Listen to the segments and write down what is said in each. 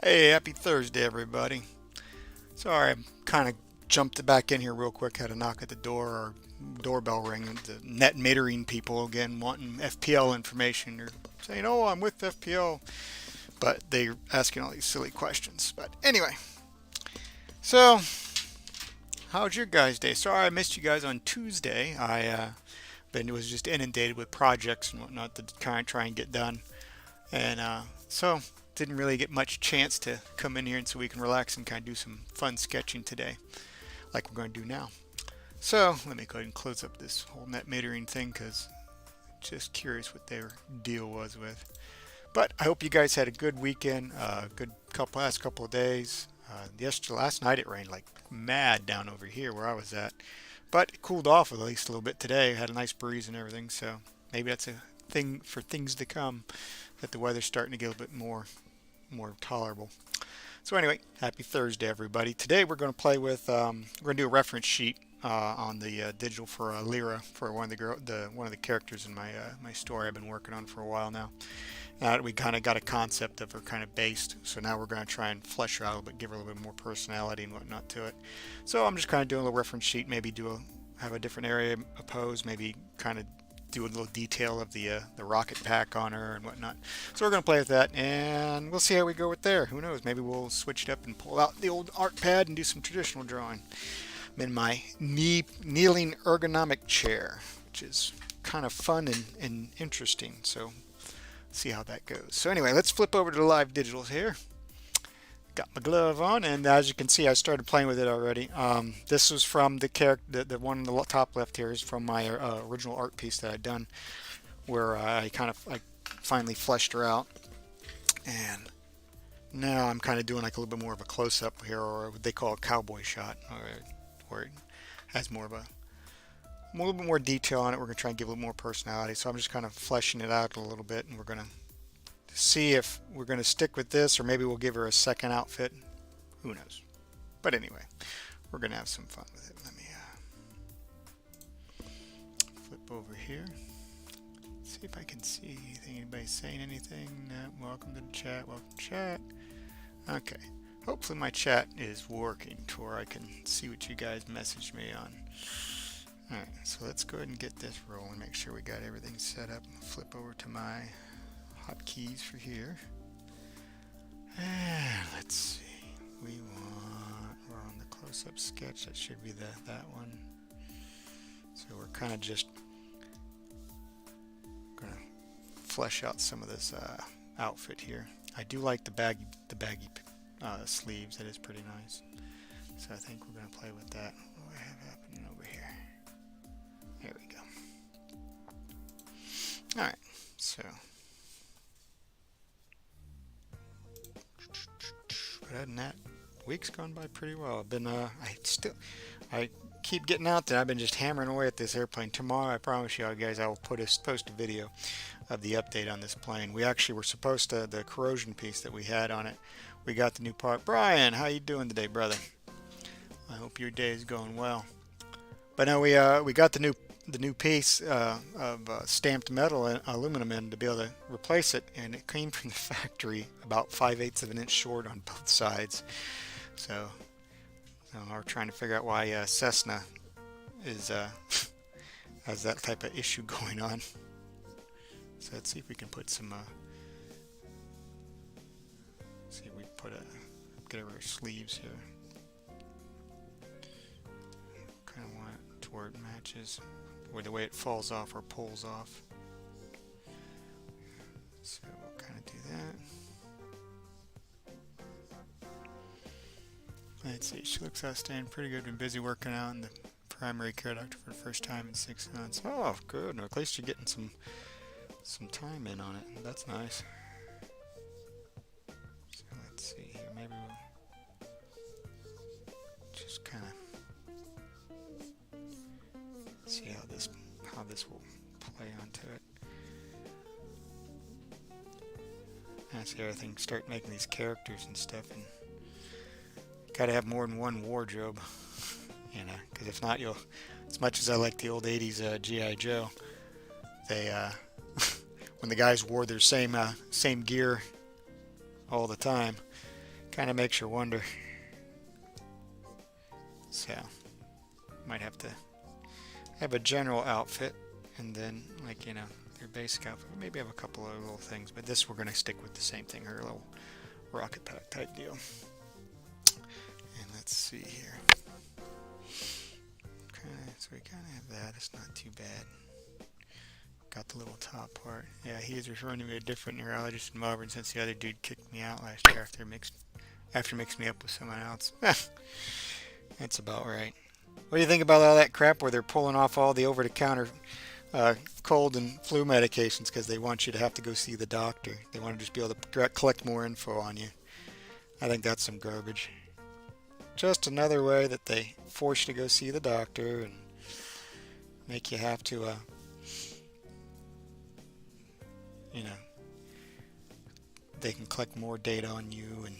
Hey, happy Thursday, everybody. Sorry, I kind of jumped back in here real quick. Had a knock at the door, or doorbell ring. The net metering people again wanting FPL information. They're saying, "Oh, I'm with FPL," but they're asking all these silly questions. But anyway, so how's your guys' day? Sorry, I missed you guys on Tuesday. I was just inundated with projects and whatnot to kind of try and get done, and so didn't really get much chance to come in here and so we can relax and kind of do some fun sketching today like we're going to do now. So let me go ahead and close up this whole net metering thing because just curious what their deal was with. But I hope you guys had a good weekend, good last couple of days. Last night it rained like mad down over here where I was at, but it cooled off at least a little bit today. Had a nice breeze and everything, so maybe that's a thing for things to come, that the weather's starting to get a little bit more tolerable. So anyway, happy Thursday, everybody. Today we're going to play with we're going to do a reference sheet on the digital for Lira, for one of the characters in my story I've been working on for a while now. Now that we kind of got a concept of her kind of based, so now we're going to try and flesh her out a little bit, give her a little bit more personality and whatnot to it. So I'm just kind of doing a little reference sheet, maybe have a different area opposed, maybe kind of do a little detail of the rocket pack on her and whatnot. So we're going to play with that, and we'll see how we go with there. Who knows? Maybe we'll switch it up and pull out the old art pad and do some traditional drawing. I'm in my kneeling ergonomic chair, which is kind of fun and interesting. So see how that goes. So anyway, let's flip over to the live digitals here. Got my glove on, and as you can see, I started playing with it already. This was from the character, the one in the top left here is from my original art piece that I'd done, where I finally fleshed her out. And now I'm kind of doing like a little bit more of a close-up here, or what they call a cowboy shot, where it has a little bit more detail on it. We're going to try and give a little more personality. So I'm just kind of fleshing it out a little bit, and we're going to see if we're going to stick with this, or maybe we'll give her a second outfit. Who knows? But anyway, we're going to have some fun with it. Let me flip over here. See if I can see anything. Anybody saying anything? No. Welcome to the chat. Welcome to chat. Okay. Hopefully my chat is working to where I can see what you guys messaged me on. Alright, so let's go ahead and get this rolling. Make sure we got everything set up. Flip over to my hotkeys for here. And let's see. We're on the close-up sketch. That should be that one. So we're kind of just gonna flesh out some of this outfit here. I do like the baggy sleeves. That is pretty nice. So I think we're gonna play with that. What do I have happening over here? There we go. All right. So. But other than that, week's gone by pretty well. I've been I keep getting out there. I've been just hammering away at this airplane. Tomorrow, I promise you guys, I will post a video of the update on this plane. We actually were supposed to, the corrosion piece that we had on it, we got the new part. Brian, how you doing today, brother? I hope your day is going well. But no, we got the new the new piece of stamped metal and aluminum in to be able to replace it, and it came from the factory about 5/8 of an inch short on both sides. So, we're trying to figure out why Cessna is has that type of issue going on. So let's see if we can put some. See if we put get our sleeves here. Kind of want it to where it matches with the way it falls off or pulls off. So we'll kind of do that. Let's see, she looks outstanding, pretty good, been busy working out in the primary care doctor for the first time in 6 months. Oh, good, at least you're getting some time in on it. That's nice. So let's see here, maybe we'll just kind of see how this will play onto it. I see everything, start making these characters and stuff, and gotta have more than one wardrobe, you know, because if not, you'll, as much as I like the old 80s G.I. Joe, they when the guys wore their same gear all the time, kind of makes you wonder. So might have to have a general outfit, and then, like, you know, their basic outfit. Maybe have a couple of little things, but this we're going to stick with the same thing, her little rocket pack type deal. And let's see here. Okay, so we kind of have that. It's not too bad. Got the little top part. Yeah, he is referring to a different neurologist in Melbourne since the other dude kicked me out last year after mixed me up with someone else. That's about right. What do you think about all that crap where they're pulling off all the over-the-counter cold and flu medications because they want you to have to go see the doctor? They want to just be able to collect more info on you. I think that's some garbage. Just another way that they force you to go see the doctor and make you have to, you know, they can collect more data on you, and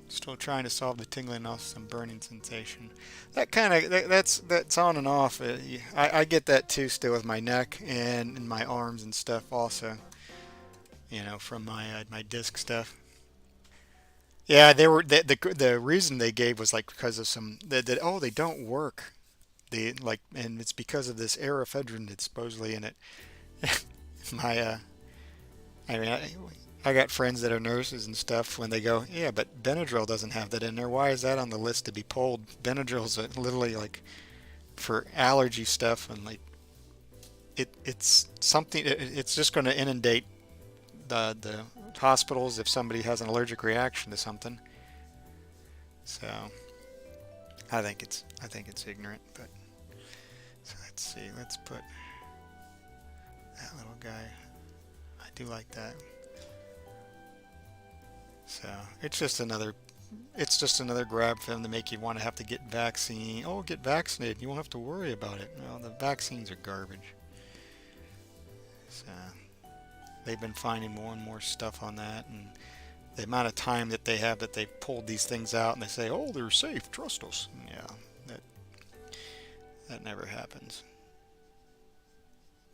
still trying to solve the tingling off some burning sensation. That kind of, that's on and off. I get that too still with my neck and in my arms and stuff also, you know, from my disc stuff. Yeah, they were the reason they gave was like because of some that oh, they don't work. They like, and it's because of this ephedrine that's supposedly in it. my I mean, I got friends that are nurses and stuff. When they go, yeah, but Benadryl doesn't have that in there. Why is that on the list to be pulled? Benadryl's literally like for allergy stuff, and like it's something. It's just going to inundate the hospitals if somebody has an allergic reaction to something. So I think it's ignorant. But so let's see. Let's put that little guy. I do like that. So it's just another grab for them to make you want to have to get vaccine. Oh, get vaccinated. You won't have to worry about it. Well, the vaccines are garbage. So they've been finding more and more stuff on that, and the amount of time that they have that they've pulled these things out and they say, oh, they're safe, trust us. Yeah, that never happens.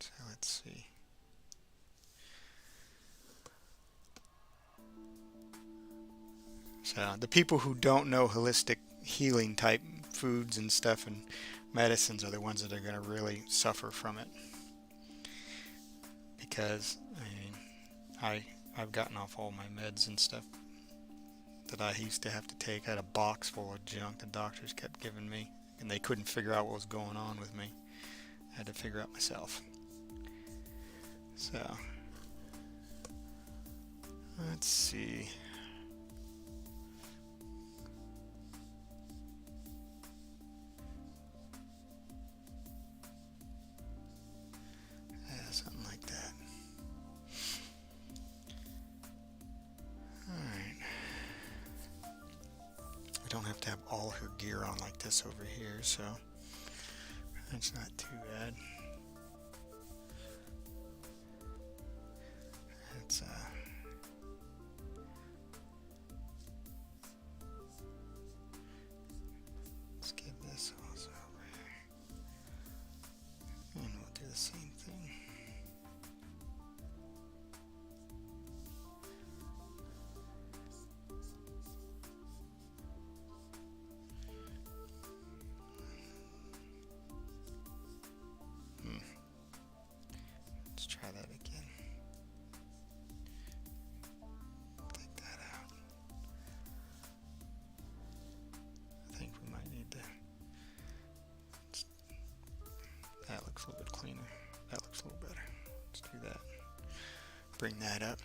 So let's see. So the people who don't know holistic healing type foods and stuff and medicines are the ones that are going to really suffer from it. Because I mean, I've gotten off all my meds and stuff that I used to have to take. I had a box full of junk the doctors kept giving me, and they couldn't figure out what was going on with me. I had to figure out myself. So let's see. Something like that. Alright. We don't have to have all her gear on like this over here, so that's not too bad. Let's give this also over here. cleaner. That looks a little better. Let's do that. Bring that up.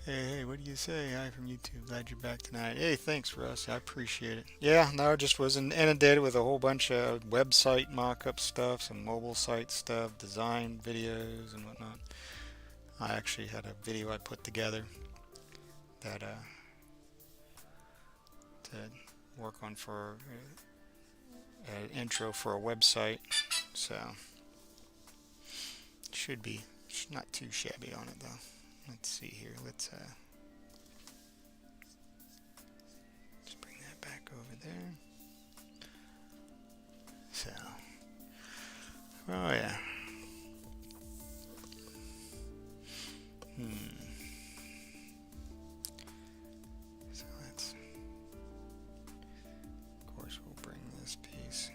Hey, what do you say? Hi from YouTube. Glad you're back tonight. Hey, thanks, Russ. I appreciate it. Yeah, no, I just was inundated with a whole bunch of website mock-up stuff, some mobile site stuff, design videos and whatnot. I actually had a video I put together that to work on for an intro for a website. So should be not too shabby on it though. Let's see here. Let's just bring that back over there. So, oh yeah. So let's, of course, we'll bring this piece.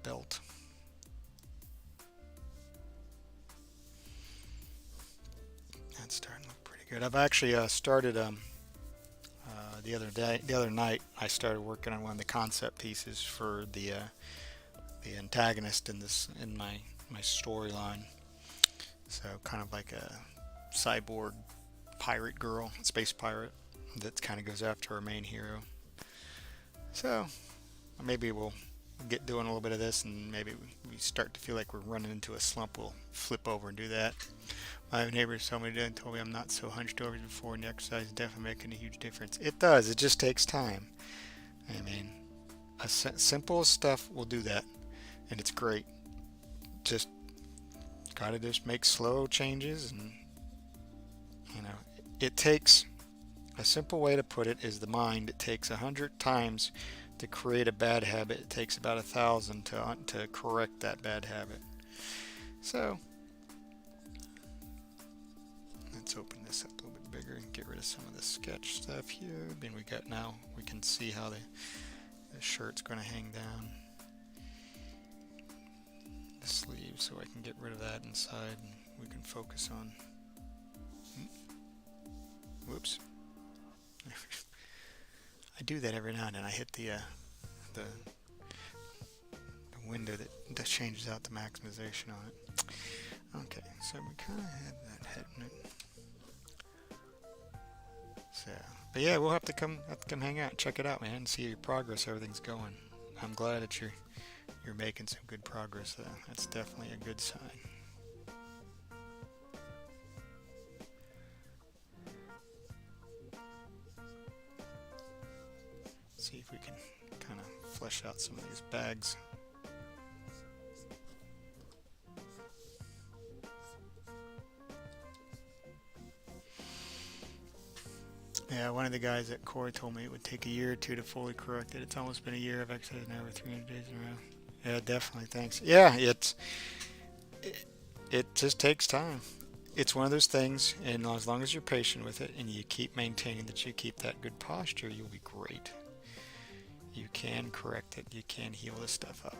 Belt. That's starting to look pretty good. I've actually started the other night. I started working on one of the concept pieces for the antagonist in my storyline. So kind of like a cyborg pirate girl, space pirate that kind of goes after our main hero. So maybe we'll get doing a little bit of this, and maybe we start to feel like we're running into a slump, we'll flip over and do that. My neighbors told me I'm not so hunched over before, and the exercise is definitely making a huge difference. It does. It just takes time. I mean, simple stuff will do that, and it's great. Just gotta just make slow changes, and it takes a simple way to put it is the mind. It takes 100 times to create a bad habit. It takes about 1,000 to correct that bad habit. So let's open this up a little bit bigger and get rid of some of the sketch stuff here. I mean, we can see how the shirt's going to hang down the sleeve, so I can get rid of that inside, and we can focus on. Whoops. I do that every now and then. I hit the window that changes out the maximization on it. Okay, so we kind of had that heading. So, but yeah, we'll have to come hang out and check it out, man, and see your progress. Everything's going. I'm glad that you're making some good progress. That's definitely a good sign. See if we can kind of flesh out some of these bags. Yeah, one of the guys at Corey told me it would take a year or two to fully correct it. It's almost been a year. I've exercised now over 300 days in a row. Yeah, definitely. Thanks. Yeah, it just takes time. It's one of those things, and as long as you're patient with it and you keep maintaining that you keep that good posture, you'll be great. You can correct it. You can heal this stuff up.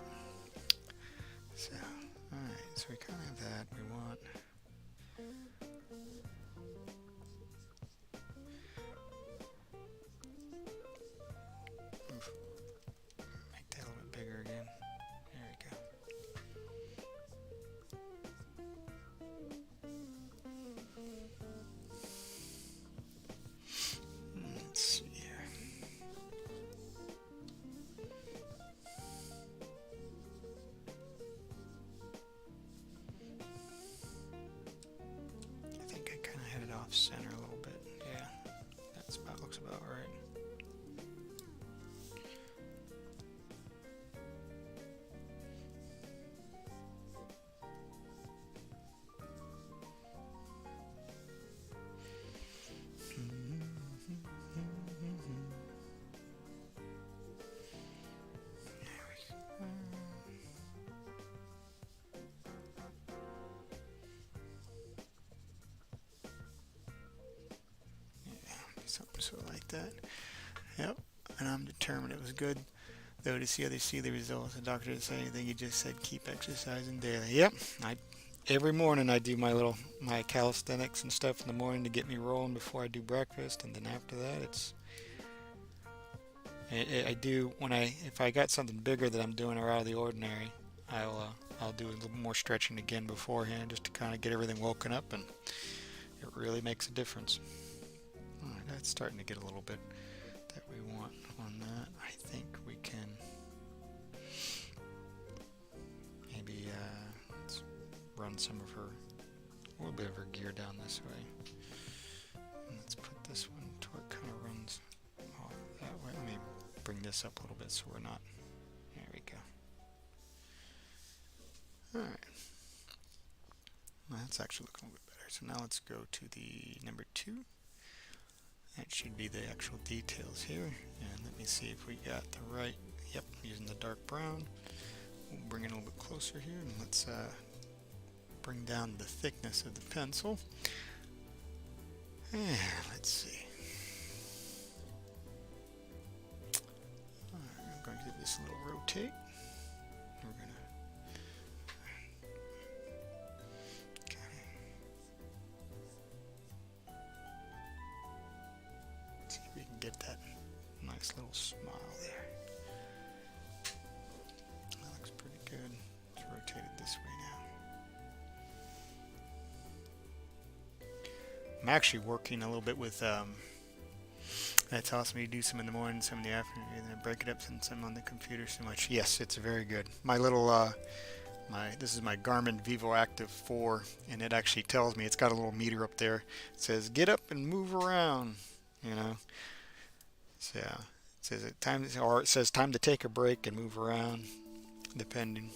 So, alright, so we kind of have that. We want... Make that a little bit bigger again. There we go. Let's see here. I think I kind of had it off center a little bit. Yeah, that looks about right. Something So like that. Yep. And I'm determined it was good. Though to see others see the results, the doctor didn't say anything. He just said keep exercising daily. Yep. Every morning I do my calisthenics and stuff in the morning to get me rolling before I do breakfast, and then after that I do if I got something bigger that I'm doing or out of the ordinary, I'll do a little more stretching again beforehand just to kind of get everything woken up, and it really makes a difference. Alright, that's starting to get a little bit that we want on that. I think we can maybe let's run some of her, a little bit of her gear down this way. And let's put this one to where it kind of runs off that way. Let me bring this up a little bit so we're not. There we go. Alright. Well, that's actually looking a little bit better. So now let's go to the number 2. That should be the actual details here. And let me see if we got the right. Yep, using the dark brown. We'll bring it a little bit closer here, and let's bring down the thickness of the pencil. And let's see. Alright, I'm going to give this a little rotate. We're going to see if we can get that nice little smile there. That looks pretty good. Let's rotate it this way now. I'm actually working a little bit with that's awesome. You do some in the morning, some in the afternoon, and then break it up and some on the computer so much. Yes, it's very good. My little this is my Garmin Vivo Active 4, and it actually tells me, it's got a little meter up there. It says get up and move around, you know. So it says it says time to take a break and move around, depending.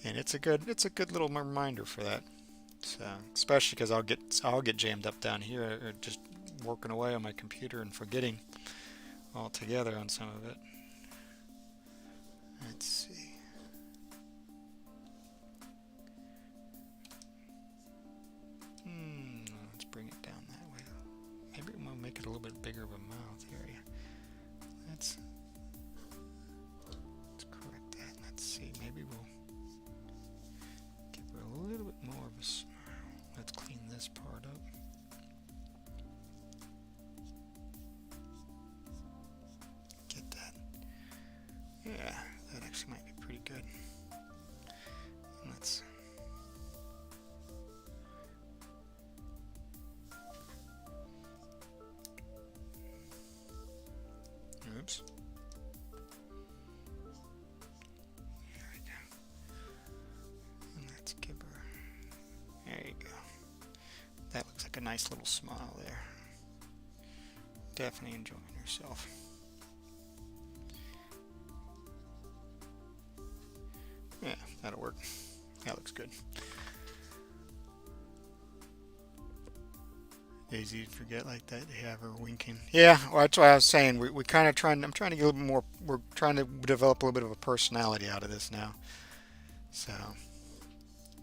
And it's a good little reminder for that. So especially because I'll get jammed up down here, or just working away on my computer and forgetting altogether on some of it. Let's see. Let's bring it down that way. Maybe we'll make it a little bit bigger of a mouth area. Let's correct that. Let's see. Maybe we'll give her a little bit more of a smile. Let's clean this part up. Get that. Yeah, that actually might be pretty good. Let's. Oops. There we go. And let's give her. There you go. That looks like a nice little smile there. Definitely enjoying herself. Yeah, that'll work. That looks good. Easy to forget like that. They have her winking. Yeah, well, that's why I was saying we kind of I'm trying to get a little bit more. We're trying to develop a little bit of a personality out of this now. So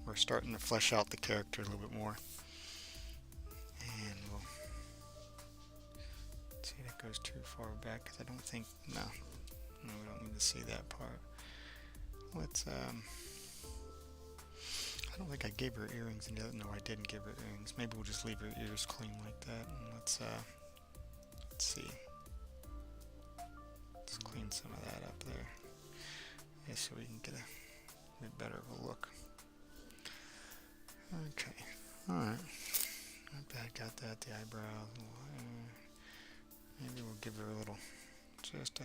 we're starting to flesh out the character a little bit more. And we'll see, that goes too far back because I don't think no, we don't need to see that part. Let's I don't think I gave her earrings, and no, I didn't give her earrings. Maybe we'll just leave her ears clean like that, and let's see. Let's clean some of that up there, yeah, so we can get a bit better of a look. Okay, all right. Not bad. Got that. The eyebrows. Maybe we'll give her a little, just a.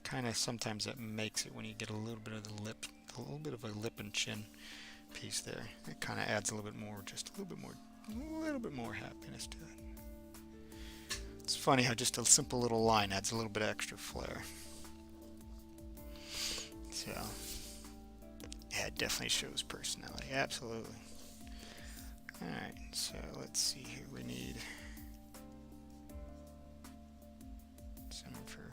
Kind of sometimes that makes it when you get a little bit of the lip, a little bit of a lip and chin piece there. It kind of adds a little bit more, just a little bit more happiness to it. It's funny how just a simple little line adds a little bit of extra flair. So, yeah, it definitely shows personality. Absolutely. All right, so let's see here. We need some of her.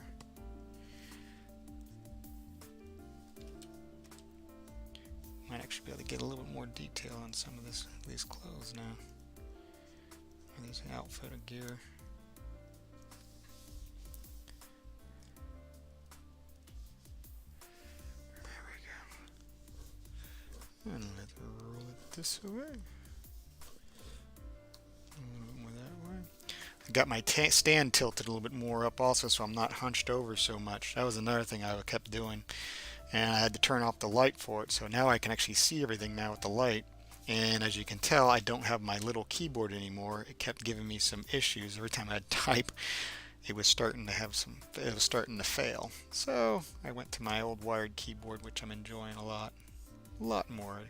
Might actually be able to get a little bit more detail on some of these clothes now. There's an outfit of gear. There we go. And let's roll it this way. A little bit more that way. I got my stand tilted a little bit more up also, so I'm not hunched over so much. That was another thing I kept doing. And I had to turn off the light for it, so now I can actually see everything now with the light. And as you can tell, I don't have my little keyboard anymore. It kept giving me some issues. Every time I'd type, it was starting to fail. So I went to my old wired keyboard, which I'm enjoying a lot more.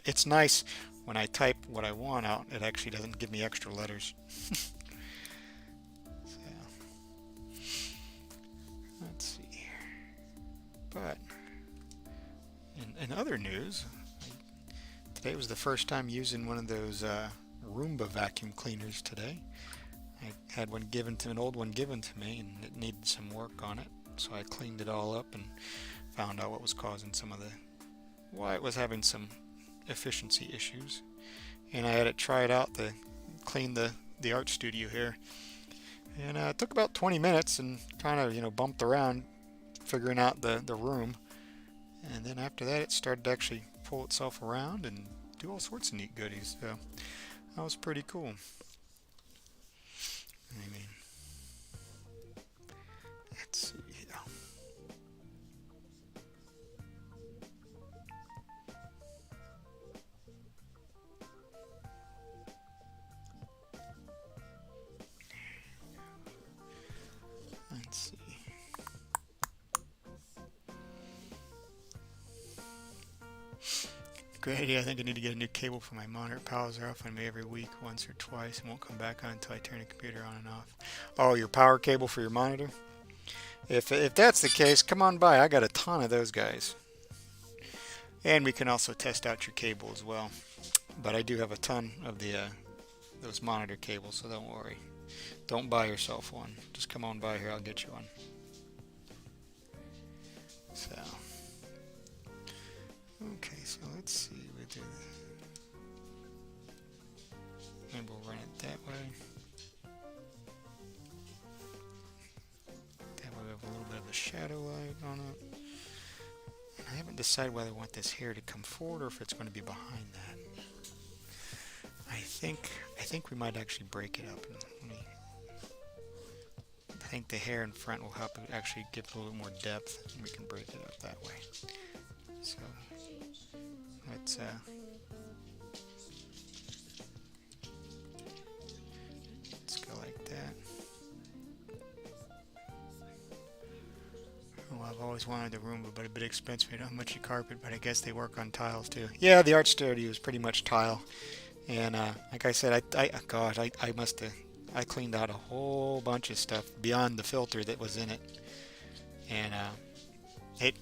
It's nice when I type what I want out, it actually doesn't give me extra letters. So, let's see here. But in other news, today was the first time using one of those Roomba vacuum cleaners today. I had an old one given to me, and it needed some work on it. So I cleaned it all up and found out what was causing why it was having some efficiency issues. And I had it try it out to clean the art studio here. And it took about 20 minutes and kind of, bumped around figuring out the room. And then after that, it started to actually pull itself around and do all sorts of neat goodies. So that was pretty cool. I mean, let's see. Let's see. Great idea. I think I need to get a new cable for my monitor. It powers off on me every week, once or twice, and won't come back on until I turn the computer on and off. Oh, your power cable for your monitor? If that's the case, come on by. I got a ton of those guys. And we can also test out your cable as well. But I do have a ton of those monitor cables, so don't worry. Don't buy yourself one. Just come on by here. I'll get you one. So, okay, so let's see. We do. Maybe we'll run it that way. That way we have a little bit of a shadow light on it. And I haven't decided whether I want this hair to come forward or if it's going to be behind that. I think we might actually break it up. I think the hair in front will help it actually give it a little more depth, and we can break it up that way. So let's go like that. Oh, I've always wanted a Roomba, but a bit expensive. I don't have much carpet, but I guess they work on tiles too. Yeah, the art studio is pretty much tile, and like I said, I cleaned out a whole bunch of stuff beyond the filter that was in it, and it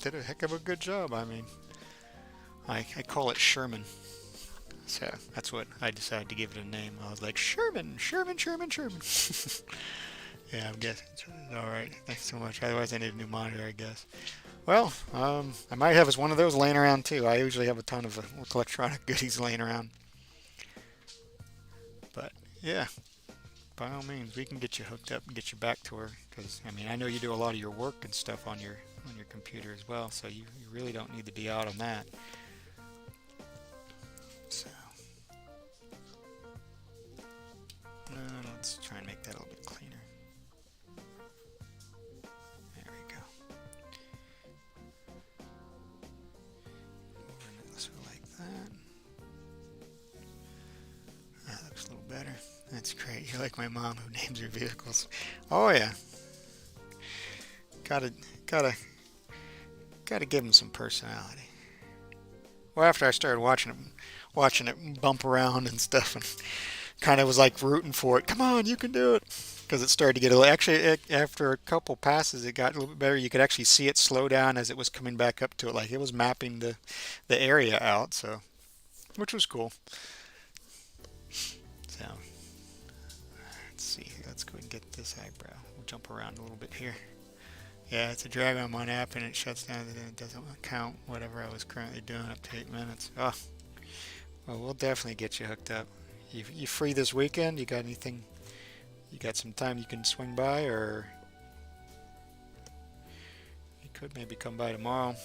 did a heck of a good job. I mean, I call it Sherman, so that's what I decided to give it a name. I was like, Sherman. Yeah, I'm guessing. All right, thanks so much. Otherwise, I need a new monitor, I guess. Well, I might have one of those laying around too. I usually have a ton of electronic goodies laying around. But yeah, by all means, we can get you hooked up and get you back to her. Because I mean, I know you do a lot of your work and stuff on your computer as well, so you really don't need to be out on that. So let's try and make that a little bit cleaner. There we go. Run it this way like that. That looks a little better. That's great. You're like my mom who names her vehicles. Oh yeah. Gotta give him some personality. Well, after I started watching it bump around and stuff, and kind of was like rooting for it. Come on, you can do it. Because it started to get after a couple passes, it got a little bit better. You could actually see it slow down as it was coming back up to it, like it was mapping the area out. So, which was cool. So, let's see. Let's go and get this eyebrow. We'll jump around a little bit here. Yeah, it's a drag on one app and it shuts down and then it doesn't count whatever I was currently doing up to 8 minutes. Oh, well, we'll definitely get you hooked up. You free this weekend? You got anything? You got some time you can swing by, or you could maybe come by tomorrow,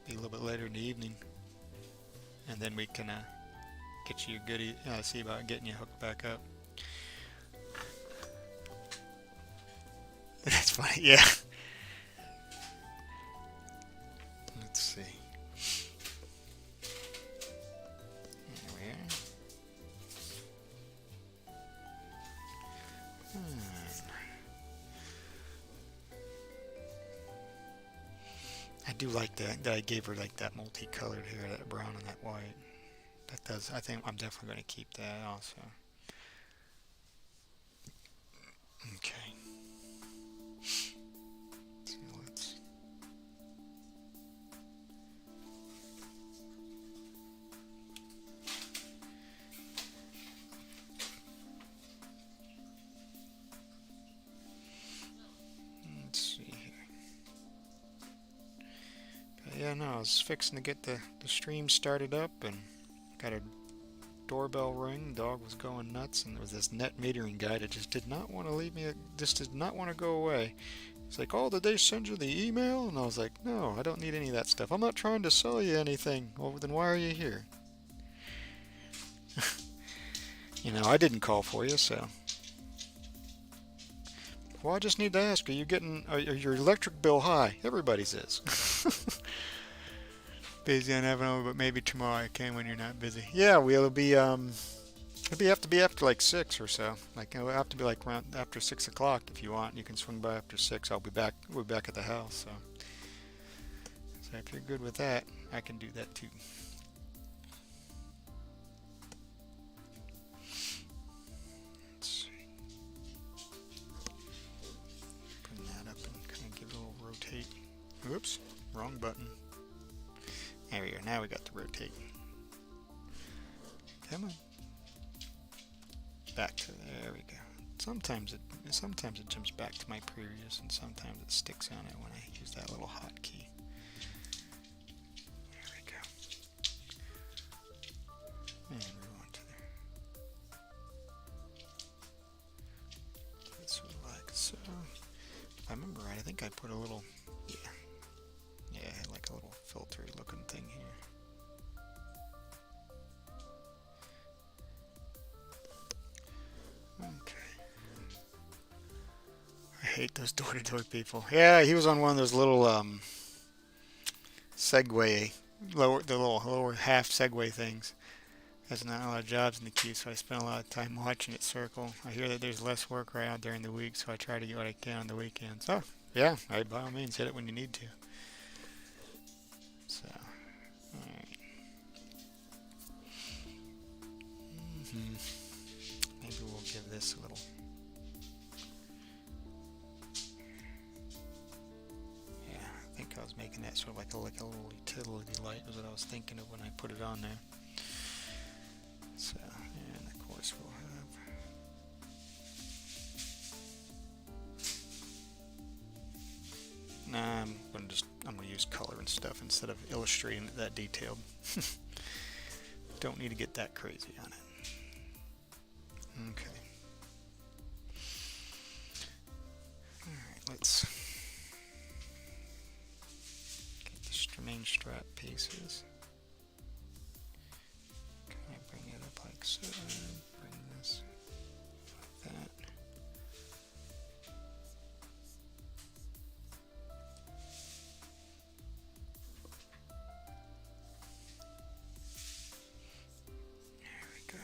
be a little bit later in the evening, and then we can get you a goodie, see about getting you hooked back up. That's funny, yeah. Let's see. There we are. I do like that I gave her like that multicolored hair, that brown and that white. That does, I think I'm definitely going to keep that also. Okay. So let's see here. But yeah, no, I was fixing to get the stream started up and got a doorbell ring. Dog was going nuts, and there was this net metering guy that just did not want to leave me, just did not want to go away. He's like, oh, did they send you the email? And I was like, no, I don't need any of that stuff. I'm not trying to sell you anything. Well, then why are you here? You know, I didn't call for you, so. Well, I just need to ask, are you getting, are your electric bill high? Everybody's is. Busy on having over, but maybe tomorrow I can when you're not busy. Yeah, it'll be have to be after like 6 or so. Like it'll have to be like around after 6 o'clock if you want. You can swing by after 6. I'll be back. We'll be back at the house. So if you're good with that, I can do that too. Let's see. Bring that up and kind of give it a little rotate. Oops, wrong button. There we go. Now we got the rotate. Come on. Back to there we go. Sometimes it jumps back to my previous, and sometimes it sticks on it when I use that little hotkey. There we go. And we're on to there. That's like so. If I remember right, I think I put a little, yeah, like a little filter looking thing here. Okay. I hate those door-to-door people. Yeah, he was on one of those little Segway, the little lower half Segway things. There's not a lot of jobs in the queue, so I spent a lot of time watching it circle. I hear that there's less work right out during the week, so I try to get what I can on the weekends. Oh, yeah, by all means, hit it when you need to. So, alright. Maybe we'll give this a little. Yeah, I think I was making that sort of like a little utility light was what I was thinking of when I put it on there. So, and of course we'll have. Nah, I'm gonna use color and stuff instead of illustrating it that detailed. Don't need to get that crazy on it. Okay. Alright, let's get the main strap pieces. Can I bring it up like so? Bring this like that. There we go.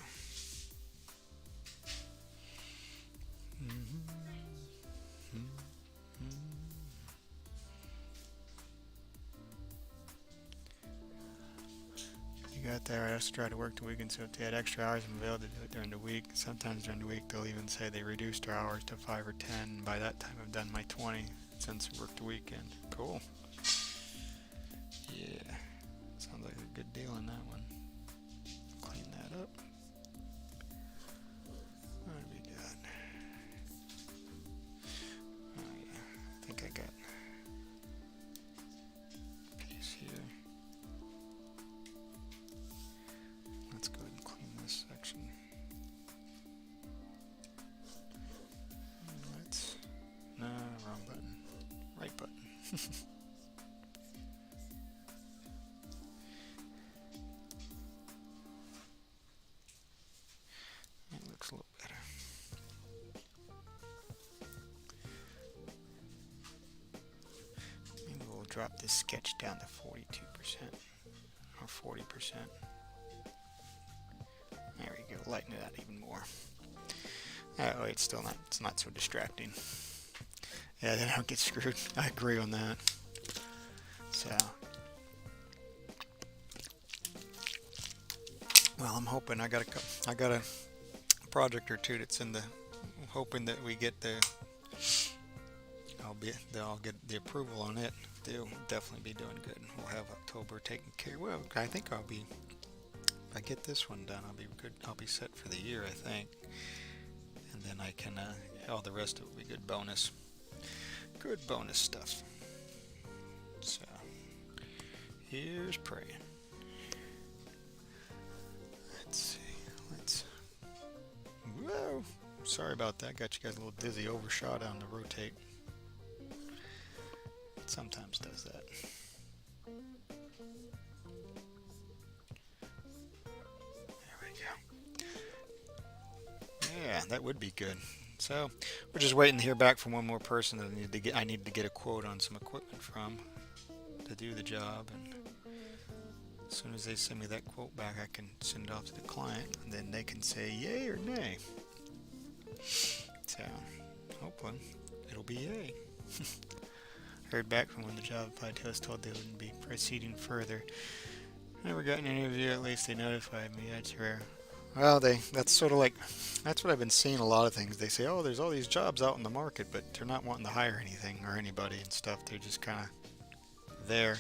You got there. I have to try to work the weekend, so if they had extra hours, I'm available to do it during the week. Sometimes during the week, they'll even say they reduced their hours to 5 or 10. By that time, I've done my 20 since I worked the weekend. Cool. Yeah. Sounds like a good deal on that one. Clean that up. What do we got? Oh yeah, I think I got a piece here. Let's go ahead and clean this section. That looks a little better. Maybe we'll drop this sketch down to 42% or 40%. There we go, lighten it out even more. That way it's not so distracting. Yeah, they don't get screwed. I agree on that. So, well, I'm hoping I got a project or two that's in the, I'm hoping that we get I'll get the approval on it. They'll definitely be doing good. We'll have October taken care. Well, I think if I get this one done, I'll be good. I'll be set for the year, I think. And then I can, all the rest of it will be good bonus stuff. So, here's praying. Let's see, whoa, sorry about that, got you guys a little dizzy, overshot on the rotate. It sometimes does that. There we go. Yeah, that would be good. So we're just waiting to hear back from one more person that I need to get a quote on some equipment from to do the job, and as soon as they send me that quote back, I can send it off to the client, and then they can say yay or nay. So hopefully it'll be yay. Heard back from when the job applied to, I was told they wouldn't be proceeding further. Never got an interview, at least they notified me. That's rare. Well, that's sort of like, that's what I've been seeing a lot of things. They say, oh, there's all these jobs out in the market, but they're not wanting to hire anything or anybody and stuff. They're just kind of there.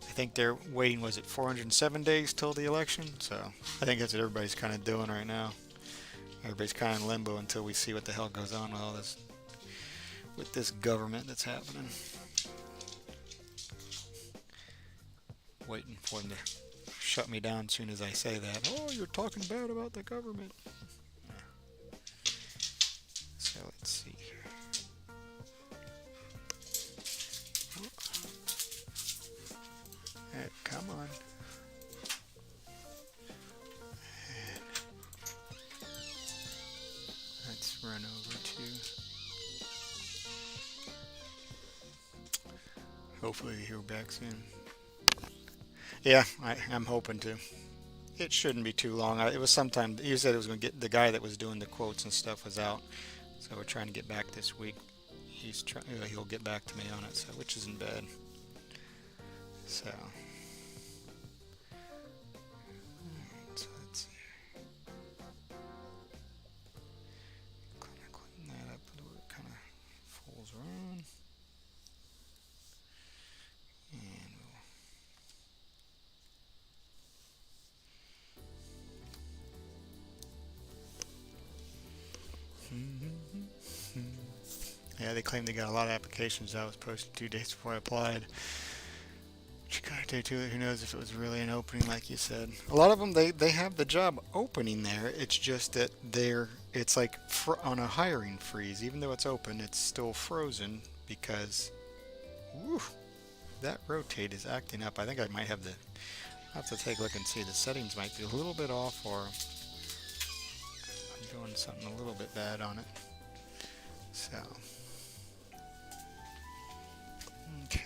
I think they're waiting, was it 407 days till the election? So I think that's what everybody's kind of doing right now. Everybody's kind of in limbo until we see what the hell goes on with all this, with this government that's happening. Waiting for them to shut me down as soon as I say that. Oh, you're talking bad about the government. Yeah. So let's see here. Hey, come on. And let's run over to, hopefully hear back soon. Yeah, I'm hoping to. It shouldn't be too long. It was sometime, you said it was going to get, the guy that was doing the quotes and stuff was out, so we're trying to get back this week. He'll get back to me on it, so, which isn't bad. So, alright, so let's see. Clean that up a little bit, kind of folds around. And yeah, they claim they got a lot of applications. That was posted 2 days before I applied. Which kind of day too. Who knows if it was really an opening, like you said. A lot of them, they have the job opening there. It's just that it's like on a hiring freeze. Even though it's open, it's still frozen because, whew, that rotate is acting up. I think I might have I'll have to take a look and see. The settings might be a little bit off, or I'm doing something a little bit bad on it. So, okay.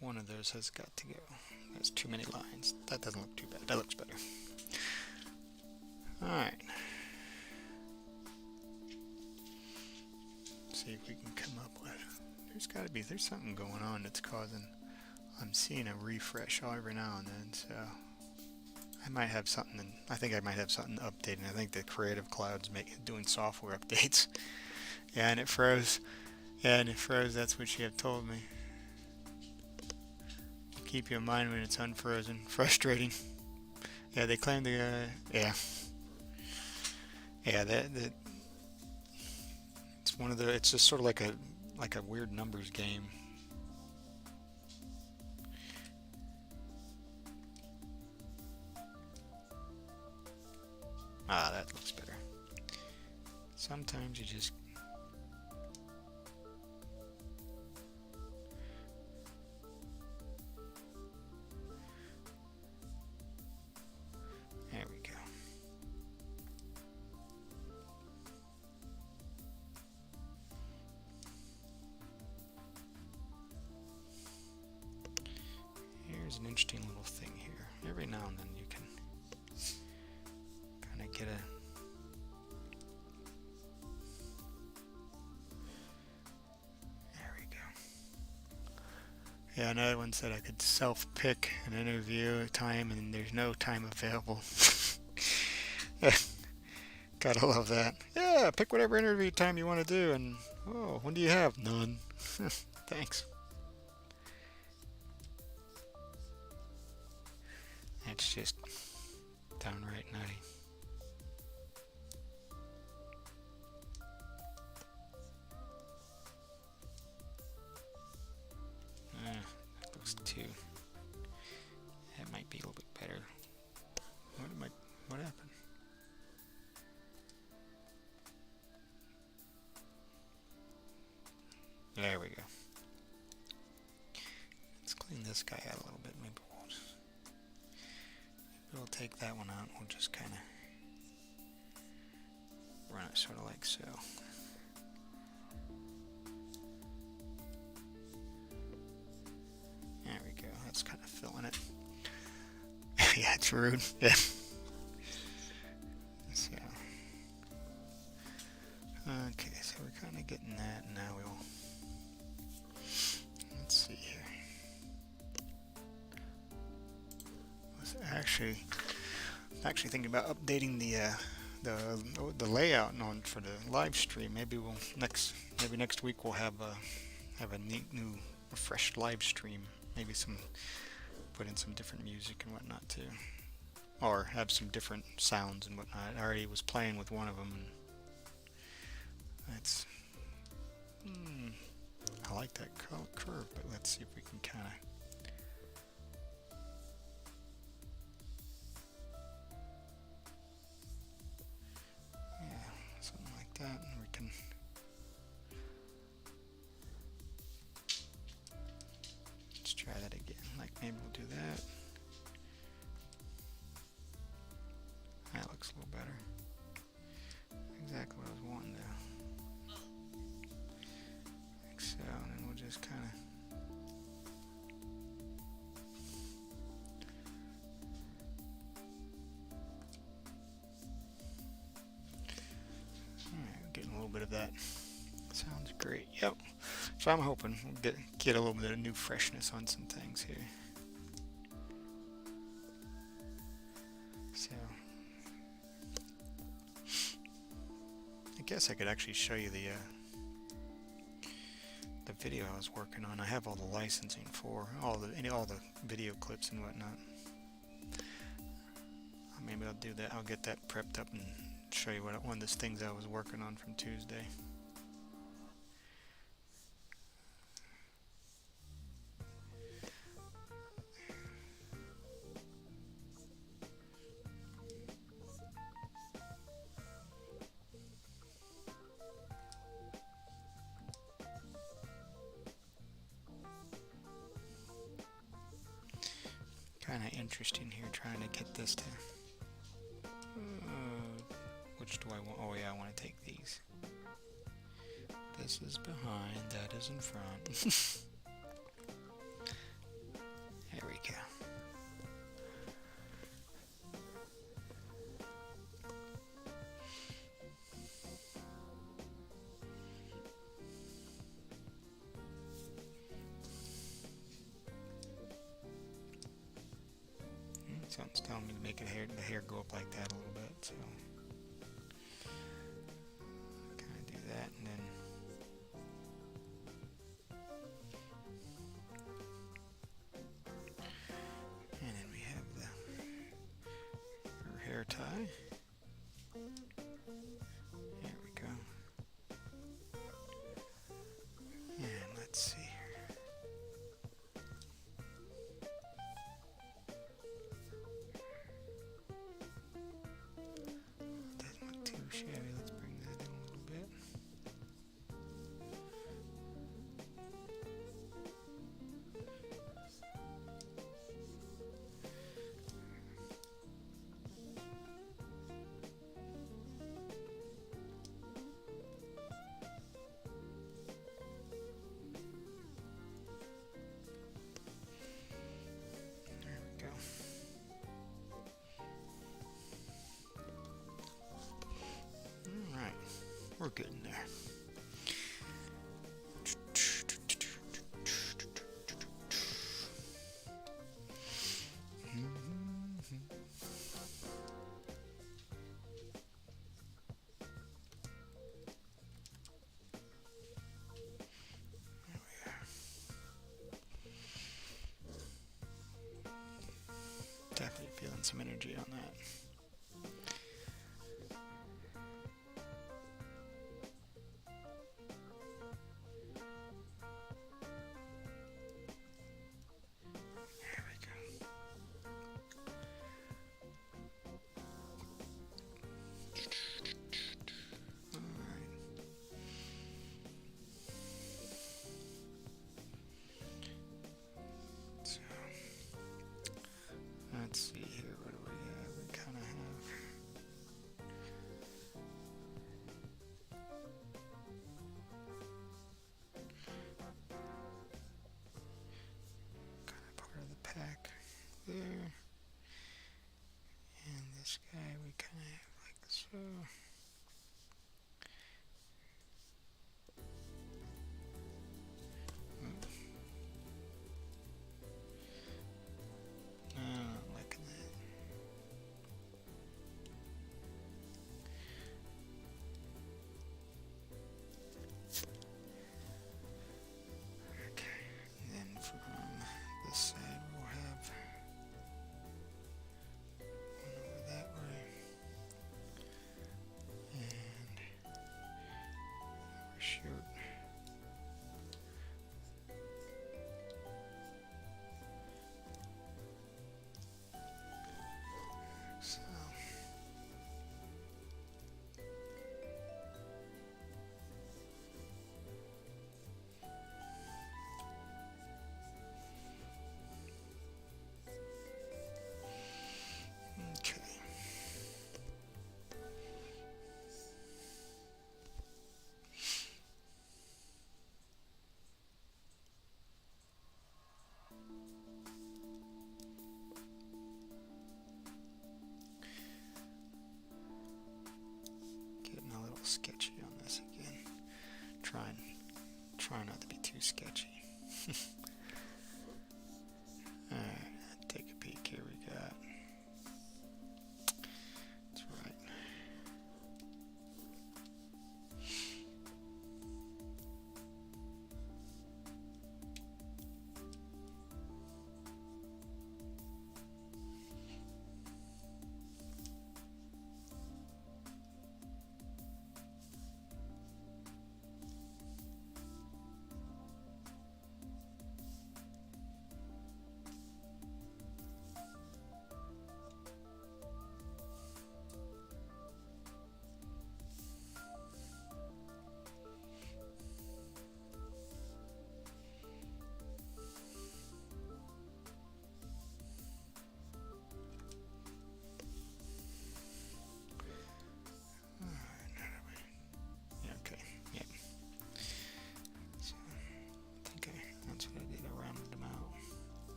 One of those has got to go. There's too many lines. That doesn't look too bad. That looks better. Alright. See if we can come up with... There's something going on that's causing... I'm seeing a refresh every now and then, so... I might have something... I think I might have something updating. I think the Creative Cloud's doing software updates. Yeah, and it froze. That's what she had told me. Keep you in mind when it's unfrozen. Frustrating. Yeah, they claim yeah. Yeah, that it's one of the. It's just sort of like a weird numbers game. Ah, that looks better. Sometimes you just. There we go. Here's an interesting little thing here. Every now and then you can kind of get a. There we go. Yeah, another one said I could self-pick an interview time and there's no time available. Gotta love that. Yeah, pick whatever interview time you want to do and oh, when do you have? None. Thanks. That's just downright nutty. That looks too. That might be a little bit better. What happened? There we go. Let's clean this guy out a little bit. Maybe we'll take that one out. We'll just kind of run it sort of like so. There we go. That's kind of filling it. Yeah, it's rude. Yeah. So, okay, so we're kind of getting that. Now we'll. Let's see here. I'm actually thinking about updating the layout on for the live stream. Maybe next week we'll have a neat new refreshed live stream. Maybe put in some different music and whatnot too, or have some different sounds and whatnot. I already was playing with one of them, and that's I like that curve. But let's see if we can kind of. Something like that, and we can let's try that again. Like maybe we'll do that. That looks a little better. Exactly what I was wanting to. Like so, and then we'll just kind of. Getting a little bit of that. Sounds great. Yep. So I'm hoping we'll get a little bit of new freshness on some things here. So I guess I could actually show you the video I was working on. I have all the licensing for all the video clips and whatnot. Maybe I'll do that. I'll get that prepped up and show you one of those things I was working on from Tuesday. Kind of interesting here, trying to get this to. Which do I want? Oh yeah, I want to take these. This is behind, that is in front. There we go. Something's telling me to make the hair go up like that a little bit, so kind of do that, and then we have her hair tie. Chevy, let's bring that in a little bit. There we go. All right, we're getting there. Definitely feeling some energy on that. There we go. All right. So let's see here. What do we have? We kind of have. Kind of part of the pack there. And this guy we kind of have like so. No, I'm not liking that. Okay, and then from this side we'll have one over that way, and shoot. So. Okay. Getting a little sketchy on this again. Try not to be too sketchy. Alright, take a peek. Here we got. That's right.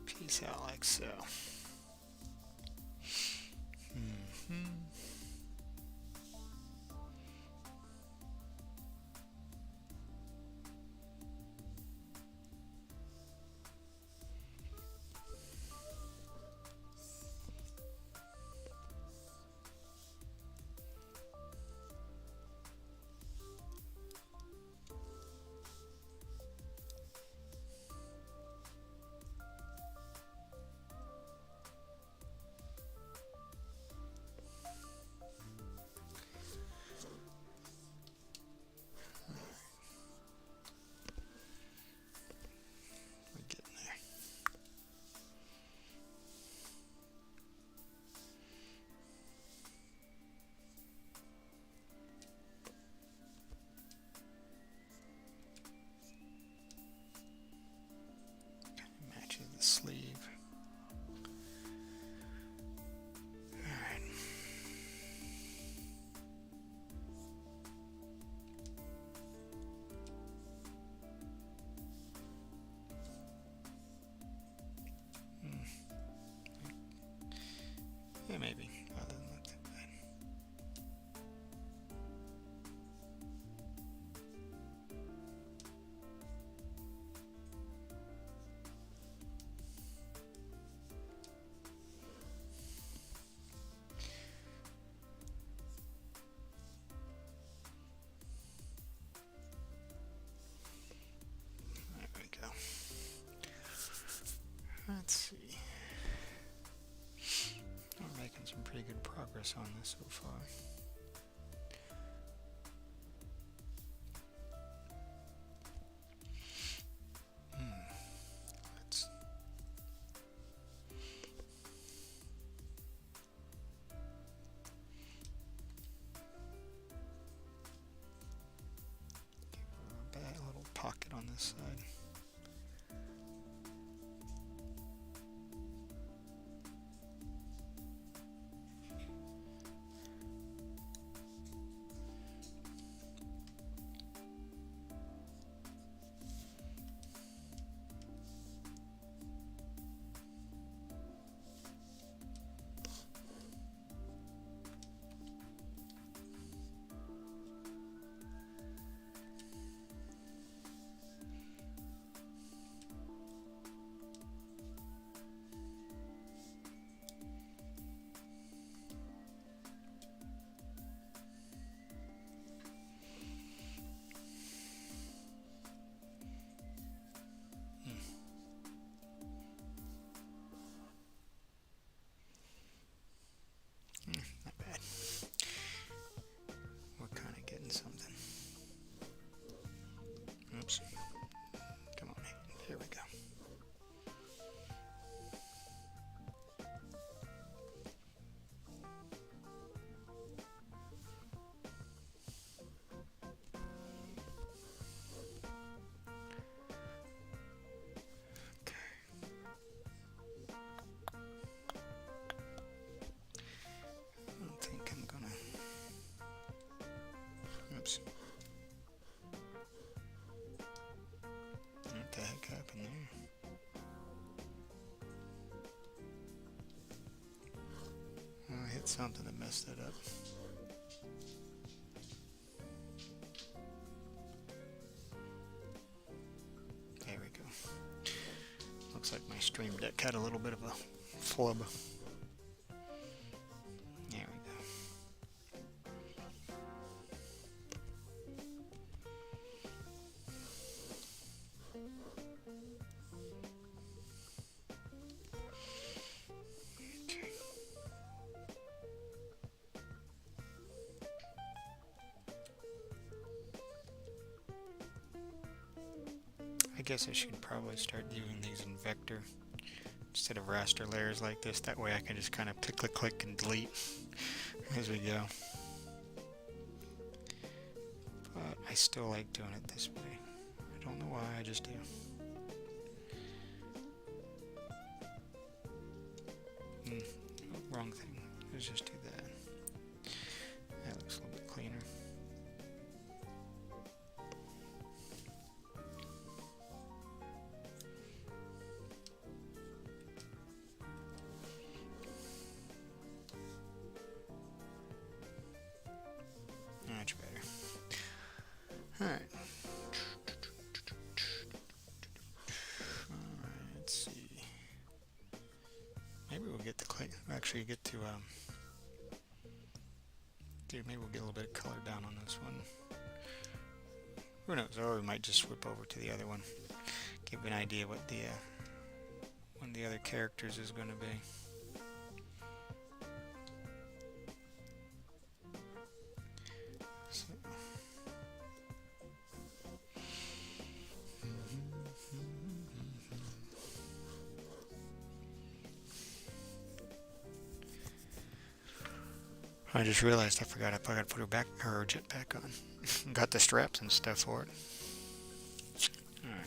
Piece out like so. Let's see. We're making some pretty good progress on this so far. Let's give her a little pocket on this side. Not bad. We're kind of getting something. Oops. Come on. Here we go. Oops. What the heck happened there? I hit something that messed it up. There we go. Looks like my stream deck had a little bit of a flub. There we go. I guess I should probably start doing these in vector instead of raster layers like this. That way I can just kind of click, click, and delete as we go. But I still like doing it this way. I don't know why, I just do. Wrong thing. Let's just do that. That looks a little bit cleaner. Much better. Alright. Let's see. Maybe we'll get the actually get to maybe we'll get a little bit of color down on this one. Who knows? Or we might just swip over to the other one. Give an idea what the one of the other characters is going to be. So. I just realized I forgot to put her jet back on. Got the straps and stuff for it. Alright.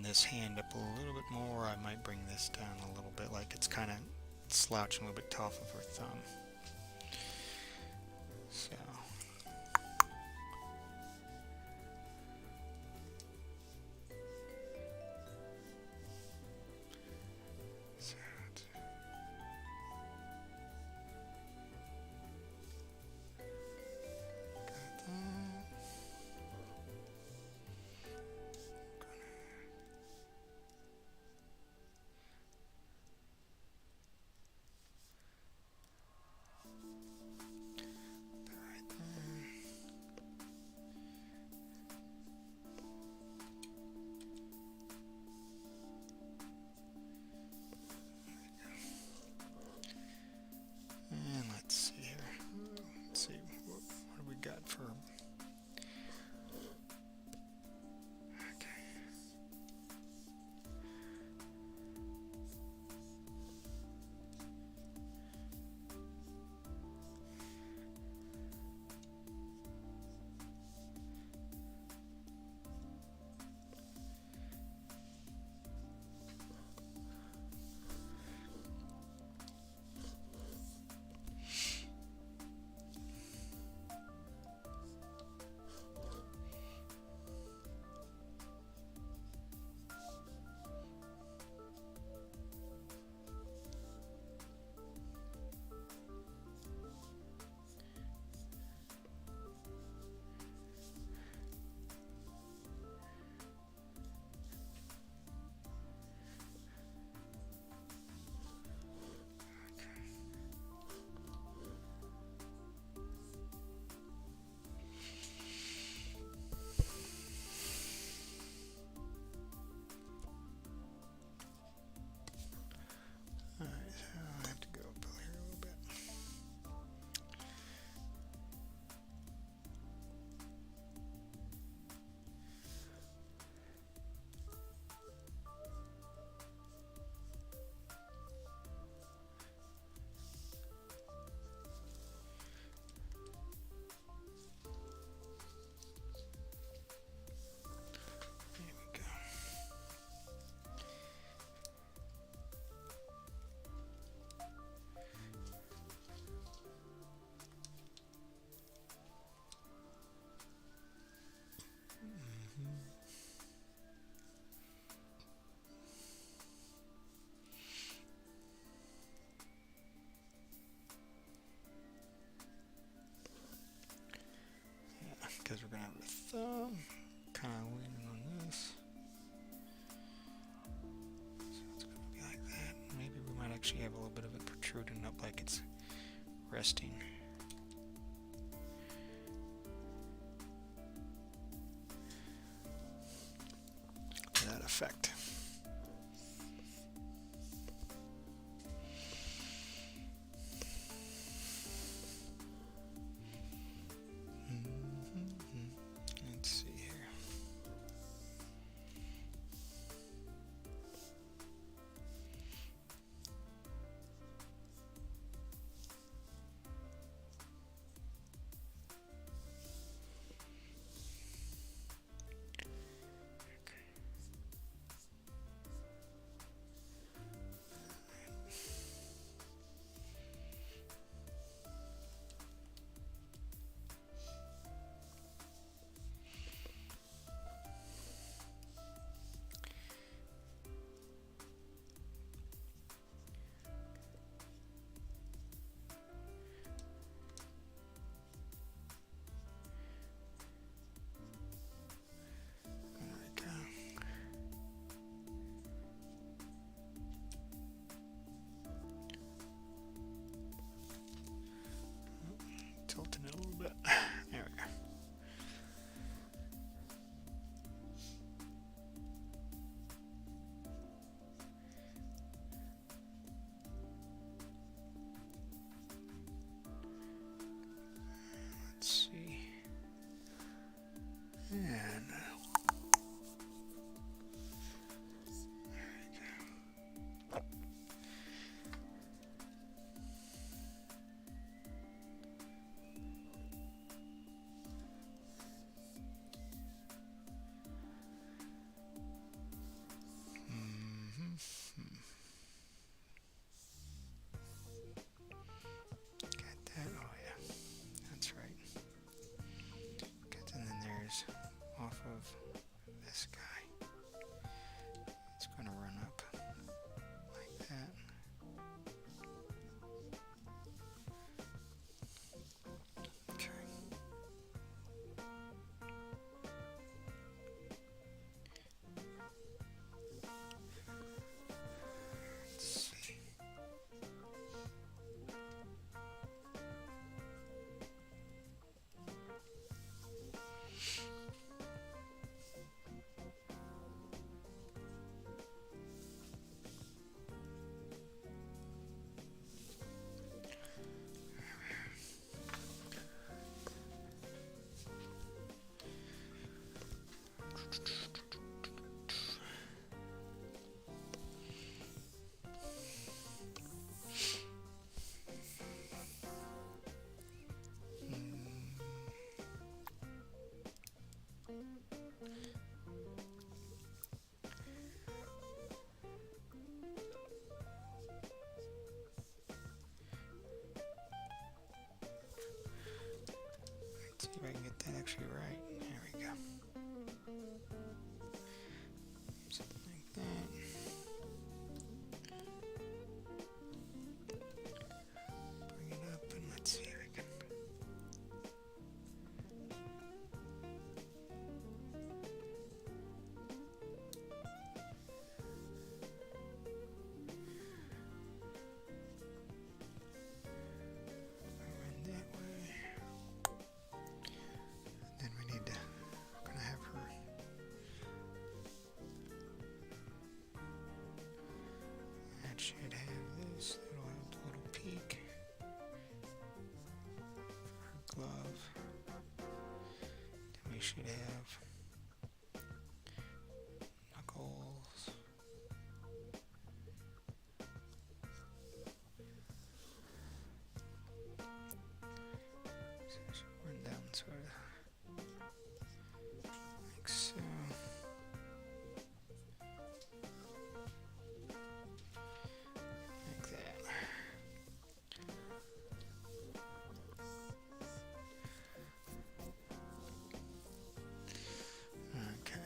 This hand up a little bit more. I might bring this down a little bit, like it's kind of slouching a little bit off of her thumb. So. And let's see here. Let's see, what do we got for... Because we're going to have a thumb kind of leaning on this. So it's going to be like that. Maybe we might actually have a little bit of it protruding up like it's resting. To that effect. Let's see here. should have knuckles. So it should run down sort of like so. Like that. Okay.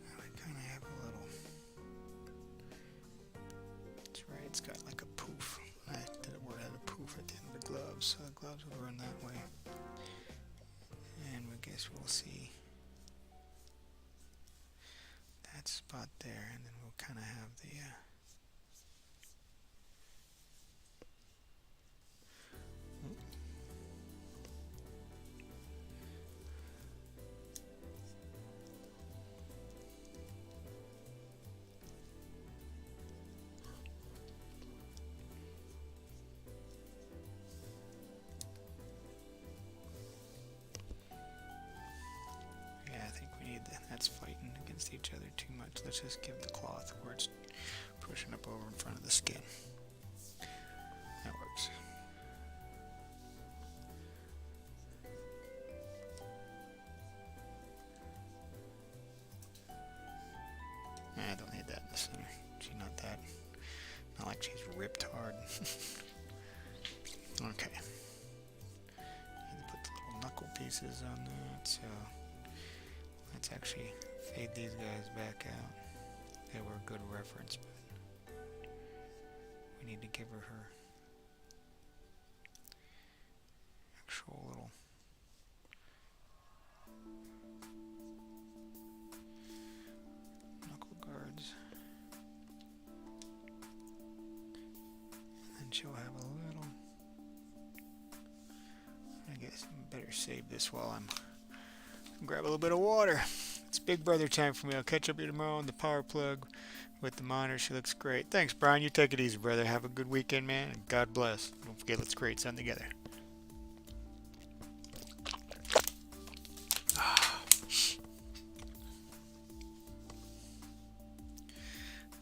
I kind of have a little. That's right. It's got like a poof. I did it where it had a poof at the end of the gloves, so the gloves will run that way. And I guess we'll see that spot there, and then we'll kind of have the. Yeah, I think we need that. That's fighting against each other too much. Let's just give the cloth where it's pushing up over in front of the skin. That works. I don't need that in the center. She's not that. Not like she's ripped hard. Okay. Need to put the little knuckle pieces on that. So let's actually fade these guys back out. They were a good reference, but we need to give her actual little knuckle guards. And then she'll have a little. I guess I better save this while I'm grab a little bit of water. It's Big Brother time for me. I'll catch up with you tomorrow on the power plug with the monitor. She looks great. Thanks, Brian. You take it easy, brother. Have a good weekend, man, and God bless. Don't forget, let's create something together.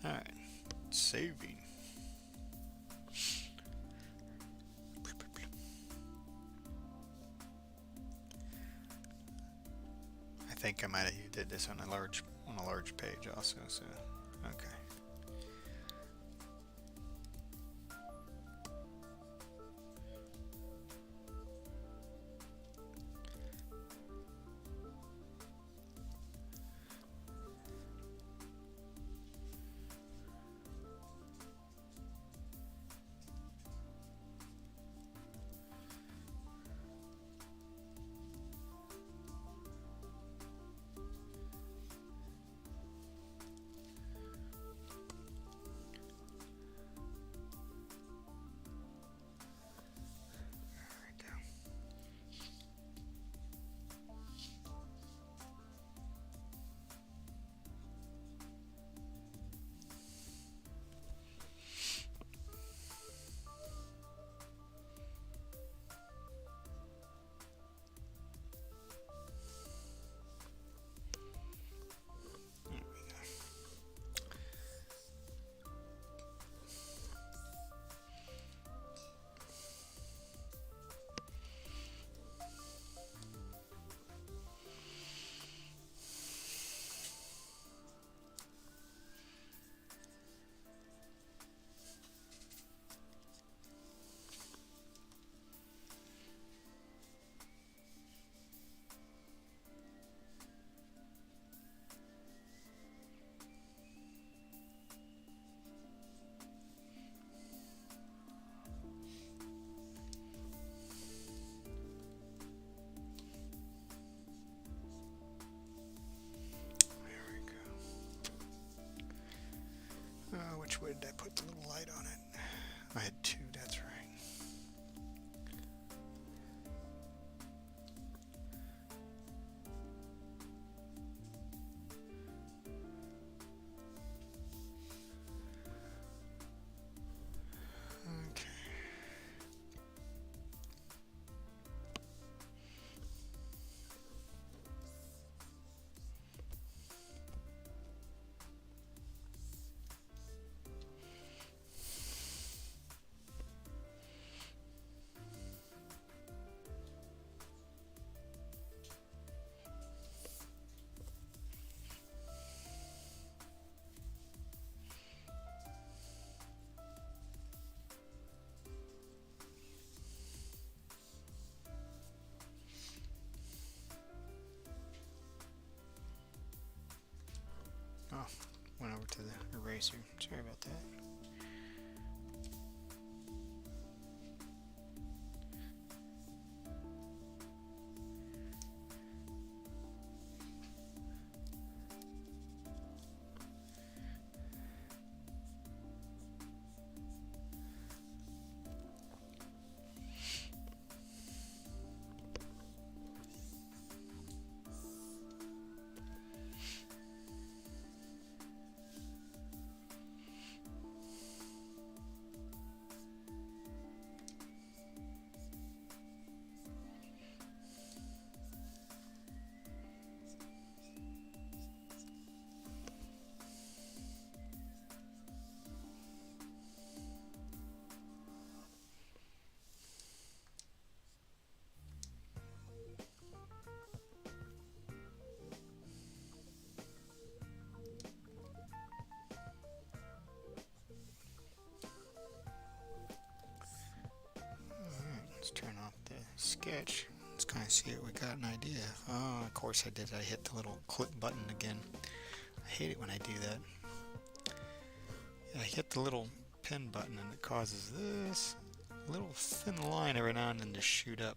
Alright. Saving. I think I might have did this on a large page also, so okay. Which way did I put the little light on it? I had two, that's right. Oh, went over to the eraser. Sorry about that. Let's turn off the sketch. Let's kind of see what we got an idea. Oh, of course I did. I hit the little clip button again. I hate it when I do that. I hit the little pin button and it causes this little thin line every now and then to shoot up.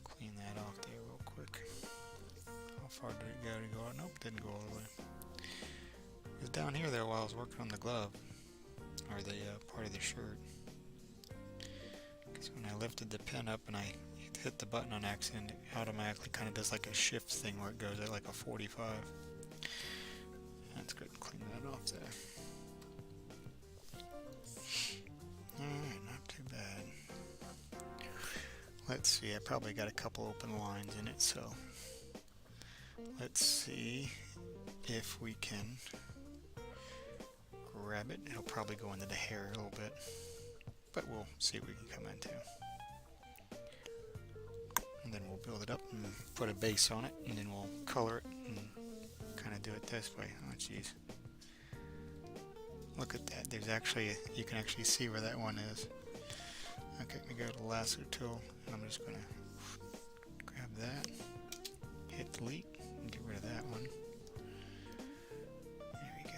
Clean that off there real quick. How far did it go to go? Nope, didn't go all the way. It was down here there while I was working on the glove. Or the part of the shirt. Because when I lifted the pin up and I hit the button on accident, it automatically kind of does like a shift thing where it goes at like a 45. That's good. Clean that off there. Alright, not too bad. Let's see, I probably got a couple open lines in it, so let's see if we can grab it. It'll probably go into the hair a little bit, but we'll see what we can come into. And then we'll build it up and put a base on it, and then we'll color it and kind of do it this way. Oh jeez. Look at that. There's actually, you can actually see where that one is. Okay, let me go to the lasso tool, and I'm just going to grab that, hit delete, and get rid of that one. There we go.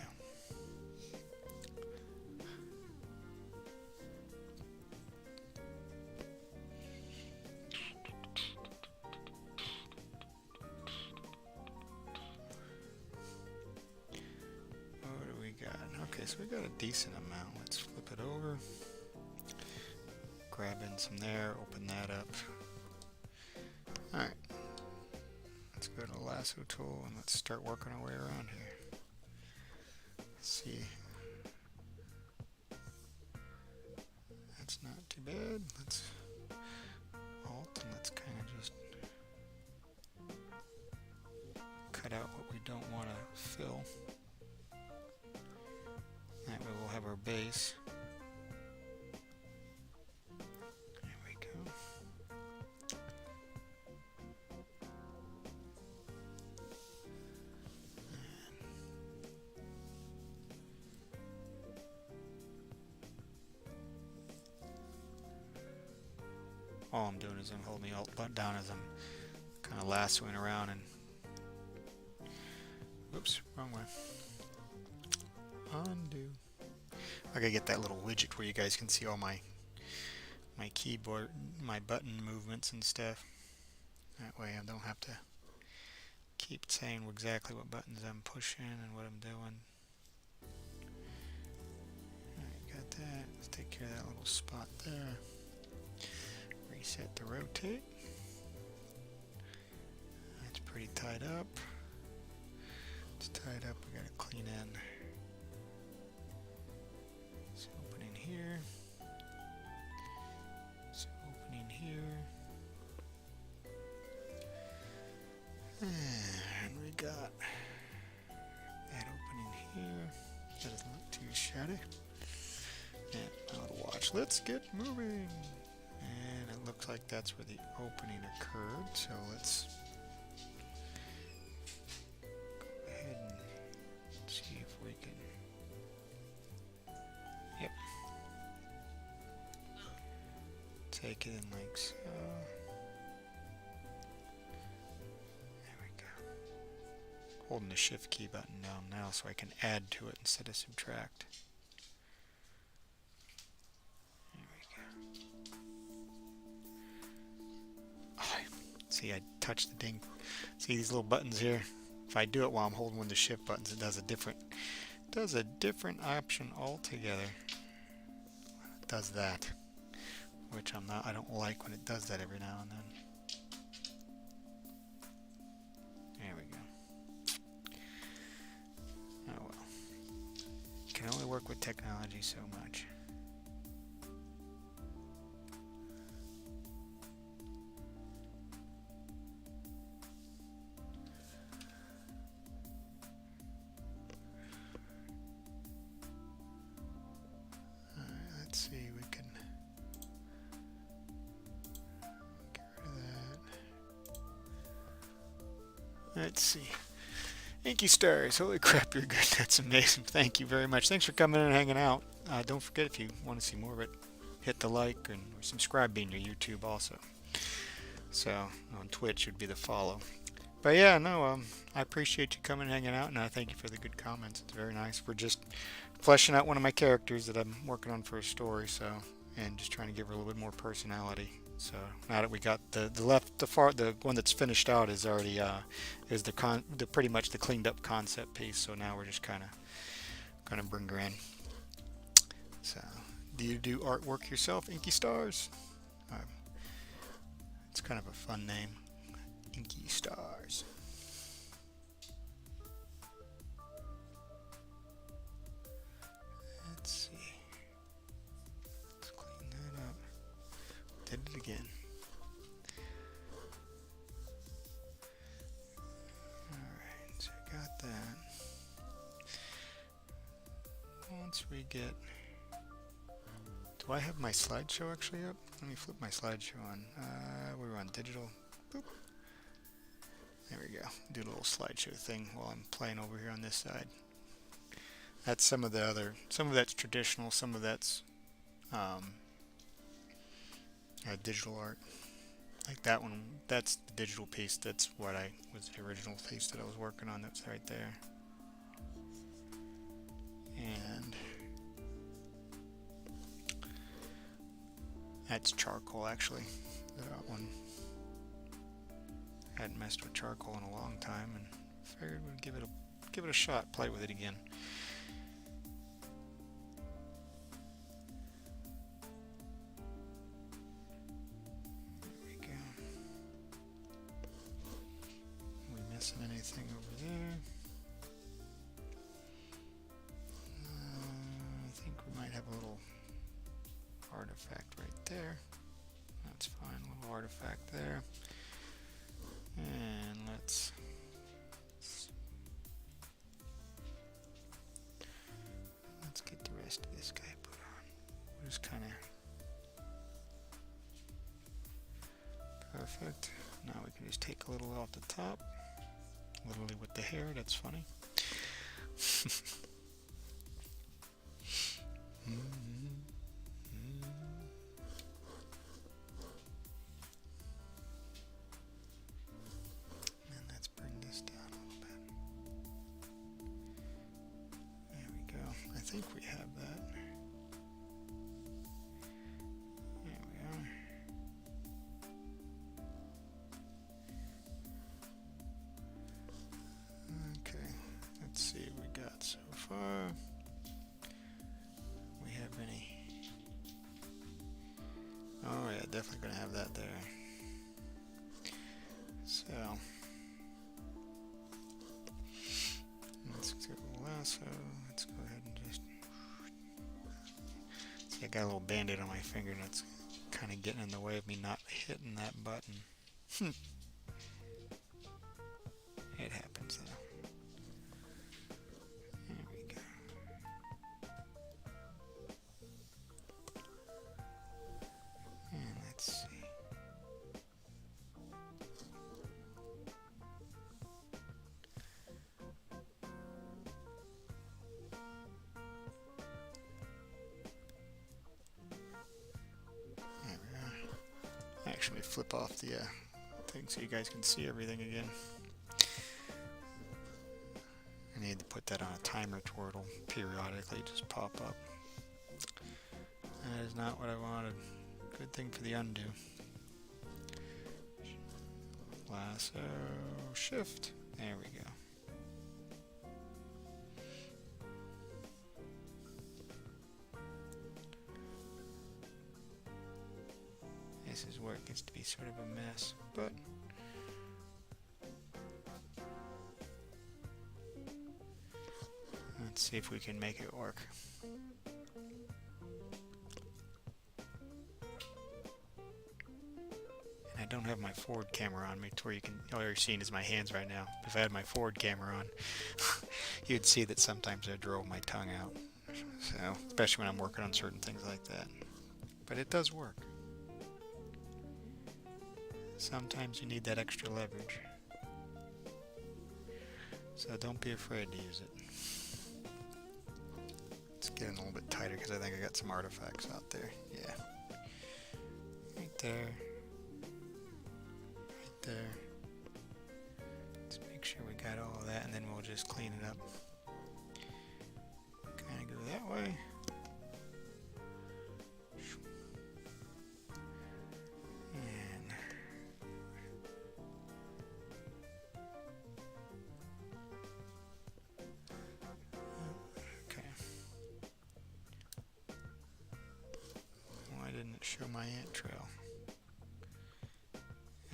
What do we got? Okay, so we got a decent amount. Let's flip it over. Grab in some there, open that up. Alright. Let's go to the lasso tool and let's start working our way around here. Let's see. That's not too bad. Let's Alt and let's kind of just cut out what we don't want to fill. That way we'll have our base. All I'm doing is I'm holding the Alt button down as I'm kind of lassoing around and oops, wrong way. Undo. I gotta get that little widget where you guys can see all my keyboard, my button movements and stuff. That way I don't have to keep saying exactly what buttons I'm pushing and what I'm doing. Alright, got that. Let's take care of that little spot there. Reset to rotate. That's pretty tied up. It's tied up, we gotta clean in. It's opening here. It's opening here. And we got that opening here. That doesn't look too shabby. And now to watch. Let's get moving. And it looks like that's where the opening occurred, so let's go ahead and see if we can. Yep. Take it in like so. holding the shift key button down now so I can add to it instead of subtract. There we go. Oh, see, I touched the ding. See these little buttons here? If I do it while I'm holding one of the shift buttons, it does a different option altogether. It does that, which I don't like when it does that every now and then. There we go. Oh well. You can only work with technology so much. Let's see, we can get rid of that. Let's see. Inky Stars, holy crap, you're good. That's amazing. Thank you very much. Thanks for coming in and hanging out. Don't forget, if you want to see more of it, hit the like and subscribe being your YouTube also. So on Twitch would be the follow. But yeah, no, I appreciate you coming and hanging out, and I thank you for the good comments. It's very nice. We're just fleshing out one of my characters that I'm working on for a story, so, and just trying to give her a little bit more personality. So now that we got the one that's finished out is already is the pretty much the cleaned up concept piece. So now we're just kind of gonna bring her in. So, do you do artwork yourself, Inky Stars? It's kind of a fun name, Inky Stars. Let's see. Let's clean that up. Did it again. Alright, so I got that. Once we get... Do I have my slideshow actually up? Let me flip my slideshow on. We're on digital. Boop. There we go. Do a little slideshow thing while I'm playing over here on this side. That's some of that's traditional, some of that's digital art. Like that one, that's the digital piece. That's what was the original piece that I was working on. That's right there. And that's charcoal actually. That one. I hadn't messed with charcoal in a long time, and figured we'd give it a shot, play with it again. There we go. Are we missing anything over there? I think we might have a little artifact right there. That's fine, a little artifact there. And let's get the rest of this guy put on. We'll just kind of perfect. Now we can just take a little off the top, literally with the hair. That's funny. I think we have that. There we are. Okay, let's see what we got so far. We have any? Oh yeah, definitely gonna have that there. So let's do lasso. Let's go ahead and just. See, I got a little band-aid on my finger, and it's kind of getting in the way of me not hitting that button. It happens though. There we go. And let's see. There we are. Actually, flip off the thing so you guys can see everything again. I need to put that on a timer to where it'll periodically just pop up. That is not what I wanted. Good thing for the undo. Lasso, shift. There we go. This is where it gets to be sort of a mess, but let's see if we can make it work. And I don't have my forward camera on me to where you can, all you're seeing is my hands right now. If I had my forward camera on, you'd see that sometimes I drove my tongue out. So, especially when I'm working on certain things like that. But it does work. Sometimes you need that extra leverage. So don't be afraid to use it. It's getting a little bit tighter because I think I got some artifacts out there. Yeah. Right there. Right there. Let's make sure we got all of that and then we'll just clean it up. Kind of go that way. Show my ant trail.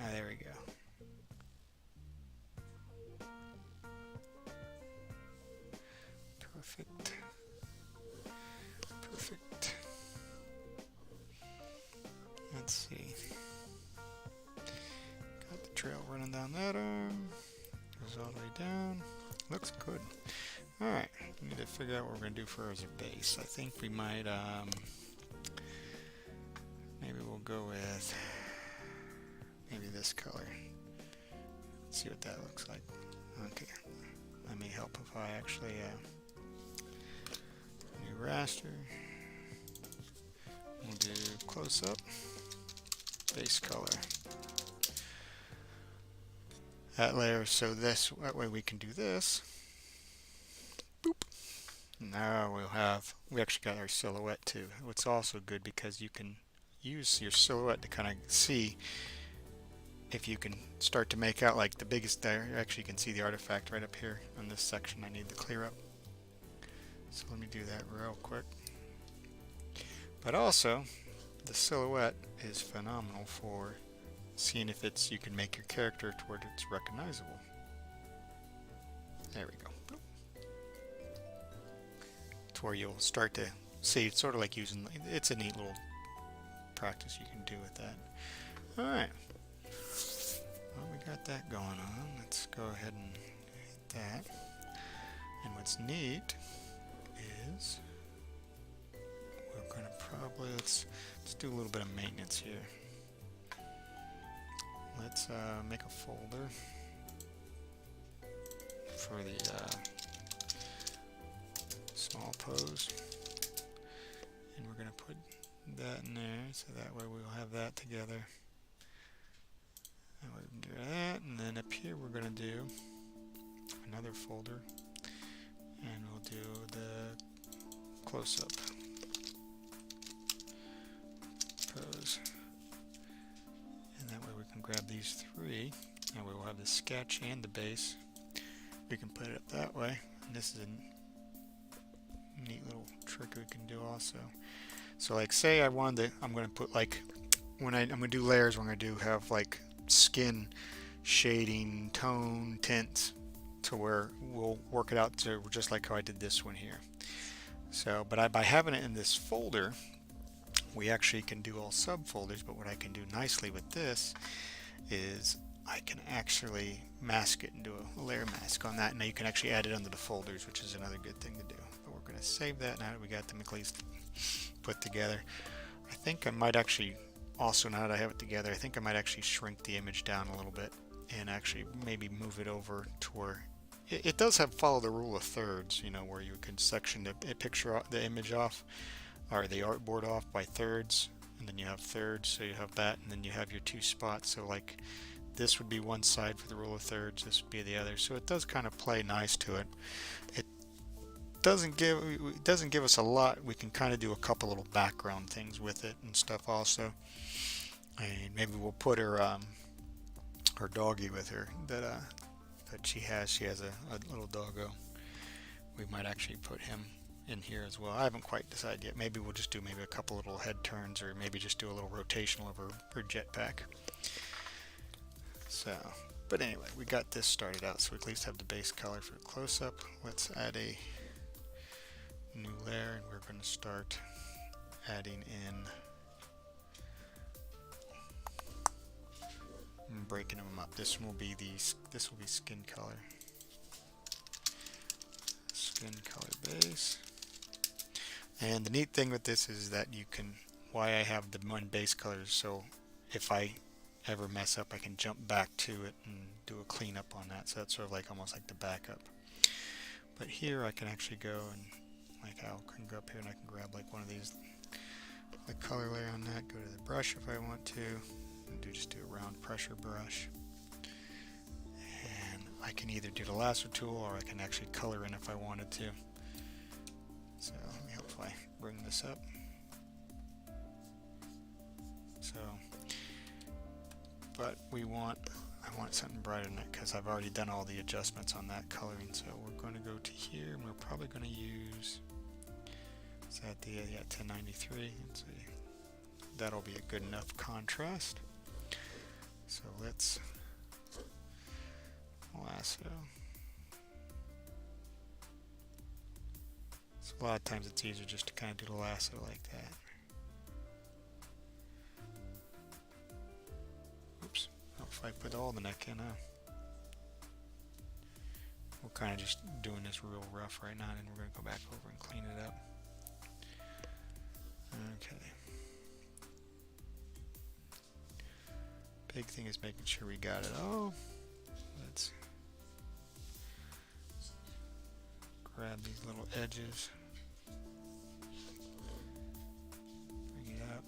Ah, there we go. Perfect. Perfect. Let's see. Got the trail running down that arm. Goes all the way down. Looks good. Alright, we need to figure out what we're going to do for as a base. I think we might, maybe we'll go with maybe this color. Let's see what that looks like. Okay, that may help if I actually new raster. We'll do close up, base color. That layer, so that way we can do this. Boop. Now we actually got our silhouette too. It's also good because you can use your silhouette to kind of see if you can start to make out like the biggest there. Actually, you can see the artifact right up here on this section I need to clear up. So let me do that real quick. But also, the silhouette is phenomenal for seeing if you can make your character to where it's recognizable. There we go. To where you'll start to see, it's sort of like using, it's a neat little practice you can do with that. Alright. Well, we got that going on. Let's go ahead and hit that. And what's neat is we're going to probably, let's do a little bit of maintenance here. Let's make a folder for the small pose. And we're going to put that in there, so that way we'll have that together. And we can do that, and then up here we're going to do another folder, and we'll do the close-up pose. And that way we can grab these three, and we will have the sketch and the base. We can put it up that way, and this is a neat little trick we can do also. So like say I wanted to, I'm going to put like, I'm going to do layers, we're going to have like skin shading, tone, tints, to where we'll work it out to just like how I did this one here. So, but by having it in this folder, we actually can do all subfolders, but what I can do nicely with this is I can actually mask it and do a layer mask on that. Now you can actually add it under the folders, which is another good thing to do. But we're going to save that now that we got them at least put together. I think I might actually also, now that I have it together, I think I might actually shrink the image down a little bit and actually maybe move it over to where it does have follow the rule of thirds, you know, where you can section the picture, the image off, or the artboard off by thirds, and then you have thirds, so you have that, and then you have your two spots. So like this would be one side for the rule of thirds, this would be the other. So it does kind of play nice to it. It doesn't give us a lot. We can kind of do a couple little background things with it and stuff also. And maybe we'll put her doggy with her that she has a little doggo. We might actually put him in here as well. I haven't quite decided yet. Maybe we'll just do maybe a couple little head turns, or maybe just do a little rotational of her jetpack. So, but anyway, we got this started out, so we at least have the base color for the close-up. Let's add a new layer, and we're going to start adding in and breaking them up. This will be skin color. Skin color base. And the neat thing with this is that you can, why I have the one base color, so if I ever mess up, I can jump back to it and do a cleanup on that. So that's sort of like almost like the backup. But here I can actually go and, like, I can go up here and I can grab like one of these, the color layer on that, go to the brush if I want to, and just do a round pressure brush. And I can either do the lasso tool, or I can actually color in if I wanted to. So let me hopefully bring this up. So, but I want something brighter than that because I've already done all the adjustments on that coloring. So we're going to go to here, and we're probably going to use, is that the 1093? Let's see. That'll be a good enough contrast. So let's lasso. So a lot of times it's easier just to kind of do the lasso like that. Oops. Oh, if I put all the neck in, we're kind of just doing this real rough right now, and we're going to go back over and clean it up. Okay. Big thing is making sure we got it all. Let's grab these little edges, bring it up.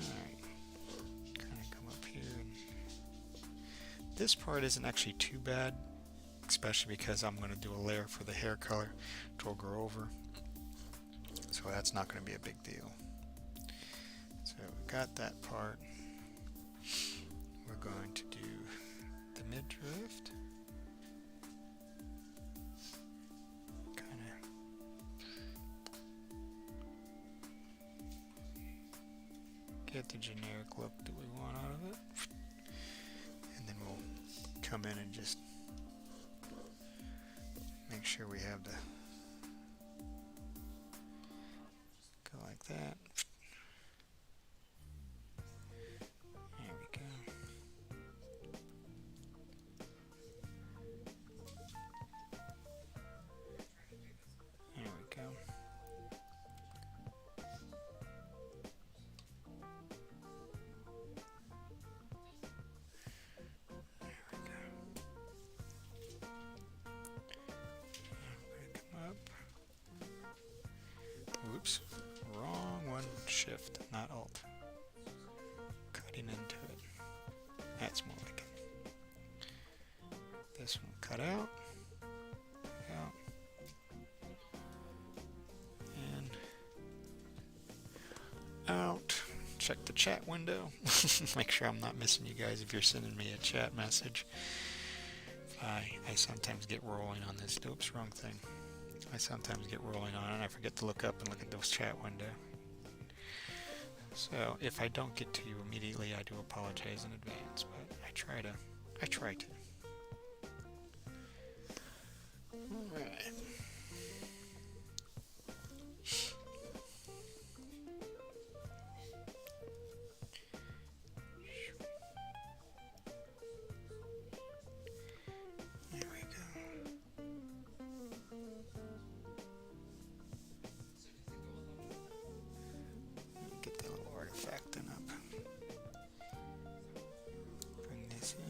Alright, kind of come up here. This part isn't actually too bad, especially because I'm going to do a layer for the hair color, which will go over. So that's not going to be a big deal. So we got that part. We're going to do the midriff. Kind of get the generic look that we want out of it. And then we'll come in and just make sure we have the, go like that. There we go. There we go. Oops, wrong one. Shift, not Alt. Cutting into it. That's more like it. This one cut out. Out. And out. Check the chat window. Make sure I'm not missing you guys if you're sending me a chat message. I sometimes get rolling on this. Oops, wrong thing. I sometimes get rolling on it and I forget to look up and look at those chat window. So if I don't get to you immediately, I do apologize in advance, but I try to. Alright. Facting up. Bring this in.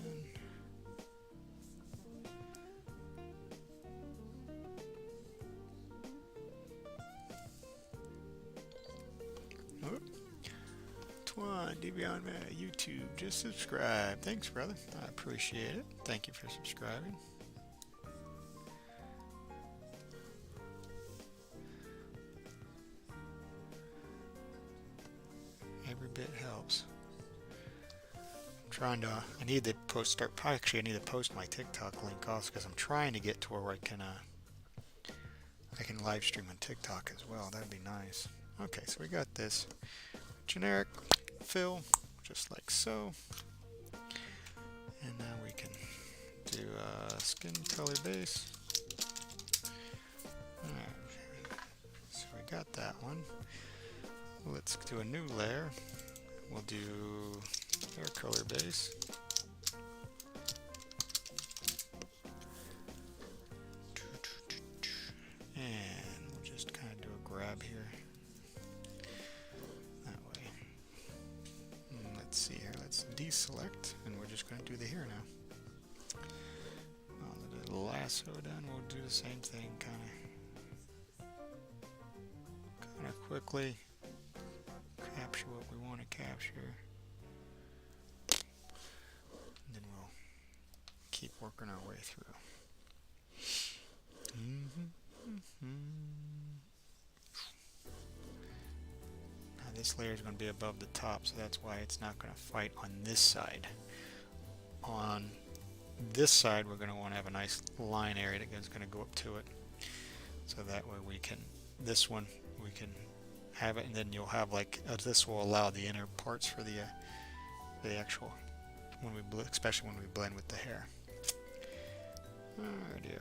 One, DB on YouTube. Just subscribe. Thanks, brother. I appreciate it. Thank you for subscribing. Every bit helps. I'm trying to. I need to post. Actually, I need to post my TikTok link also because I'm trying to get to where I can live stream on TikTok as well. That'd be nice. Okay, so we got this generic fill, just like so. And now we can do skin color base. Alright, so we got that one. Let's do a new layer. We'll do hair color base. And we'll just kind of do a grab here. That way. And let's see here. Let's deselect, and we're just going to do the hair now. On the lasso done, we'll do the same thing, kind of quickly. Capture what we want to capture. And then we'll keep working our way through. Now this layer is going to be above the top, so that's why it's not going to fight on this side. On this side, we're going to want to have a nice line area that's going to go up to it. So that way we can, this one, we can have it, and then you'll have like, this will allow the inner parts for the actual, when we especially when we blend with the hair. Alrighty.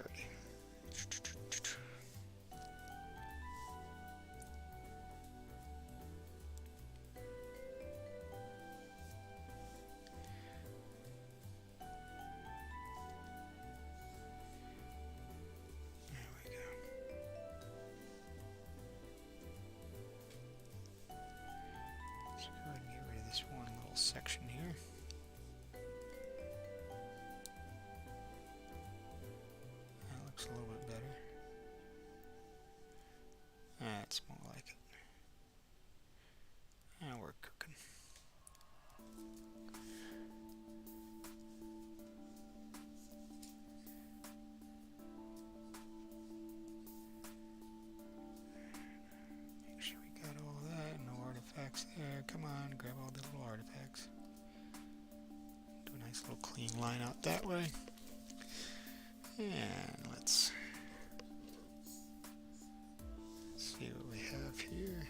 Section here. That looks a little bit better. That's more like it. Now we're cooking. Make sure we got all that. No artifacts there. Come on, grab all the little artifacts. Do a nice little clean line out that way. And let's see what we have here.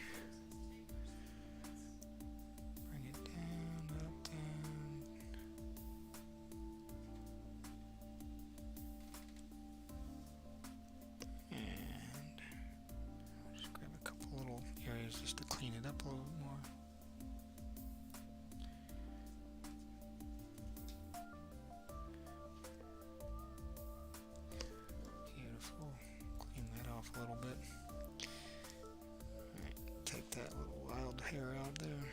Bring it down, up, down. And I'll just grab a couple little areas just to clean it up a little bit more. A little bit. Alright, take that little wild hair out there.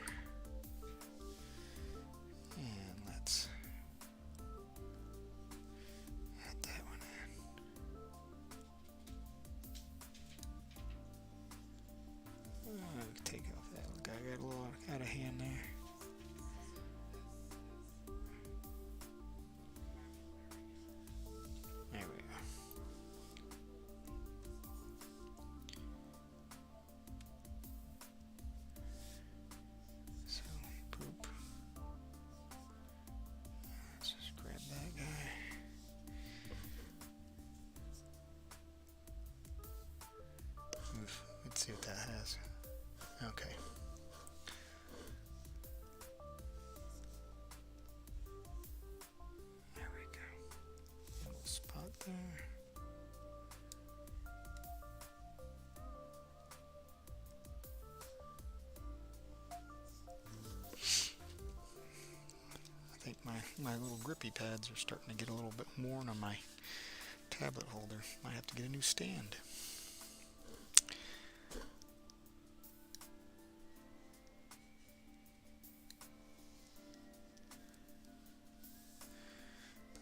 And let's add that one in. Take off that little guy. Got a little out of hand there. There we go. Let's see what that has. Okay. There we go. A little spot there. I think my little grippy pads are starting to get a little bit worn on my tablet holder. Might have to get a new stand.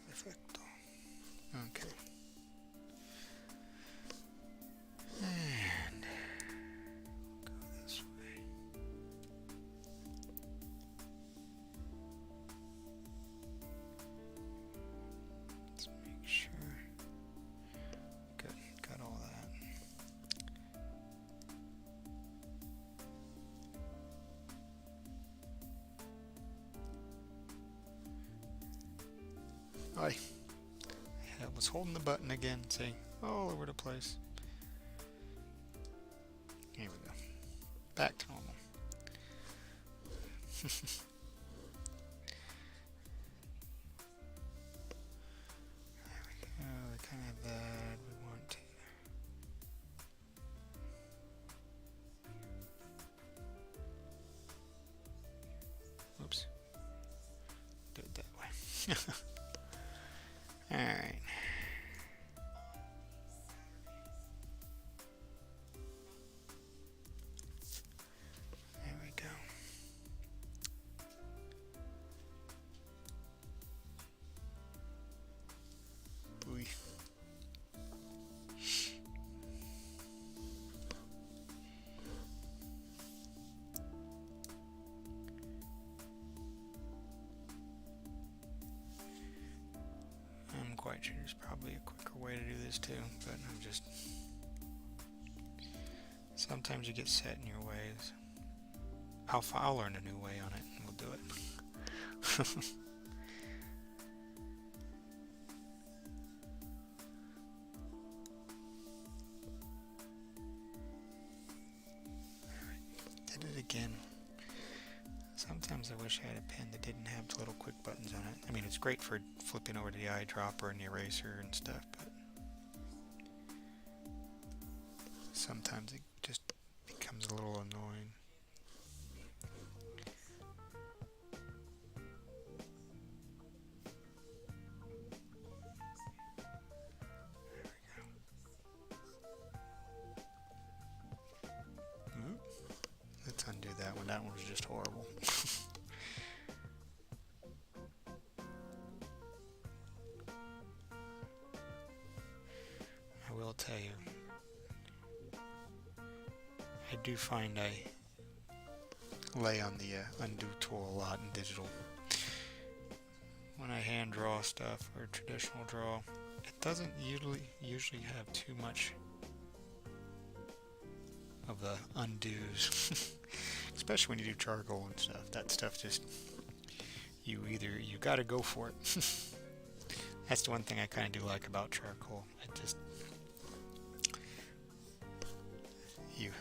Perfecto. Okay. And go this way. I was holding the button again, see, all over the place. Here we go. Back to normal. There we go. Kind of that we want to. Oops. Do it that way. Alright. There we go. Booey. I'm quite sure there's probably a quicker way to do this too, but I'm just... Sometimes you get set in your ways. I'll learn a new way on it and we'll do it. Did it again. Sometimes I wish I had a pen that didn't have the little quick buttons on it. I mean, it's great for flipping over to the eyedropper and the eraser and stuff, but sometimes it just becomes a little annoying. Let's undo that one. That one was just horrible. I will tell you, I do find I lay on the undo tool a lot in digital. When I hand draw stuff or traditional draw, it doesn't usually have too much of the undos. Especially when you do charcoal and stuff. That stuff just, you gotta go for it. That's the one thing I kind of do like about charcoal. It just,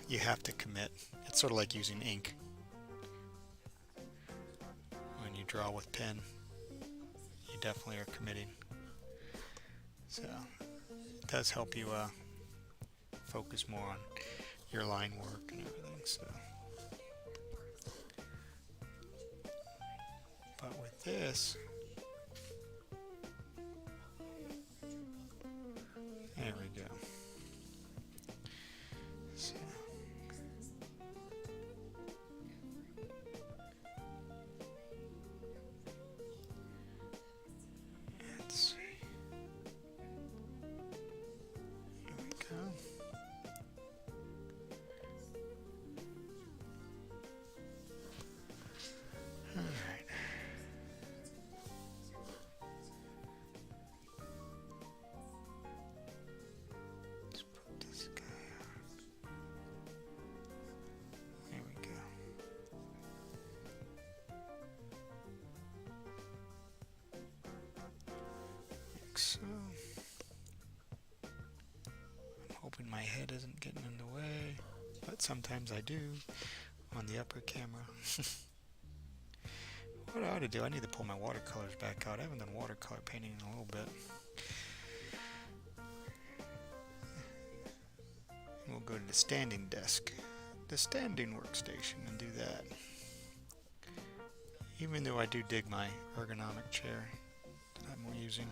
you have to commit. It's sort of like using ink. When you draw with pen, you definitely are committing. So it does help you focus more on your line work and everything. So, but with this, there we go. So, let's see. Here we go. All right. Let's put this guy on. There we go. Like so. I'm hoping my head isn't getting in the way, but sometimes I do on the upper camera. What I ought to do, I need to pull my watercolors back out. I haven't done watercolor painting in a little bit. And we'll go to the standing desk, the standing workstation, and do that. Even though I do dig my ergonomic chair that I'm using.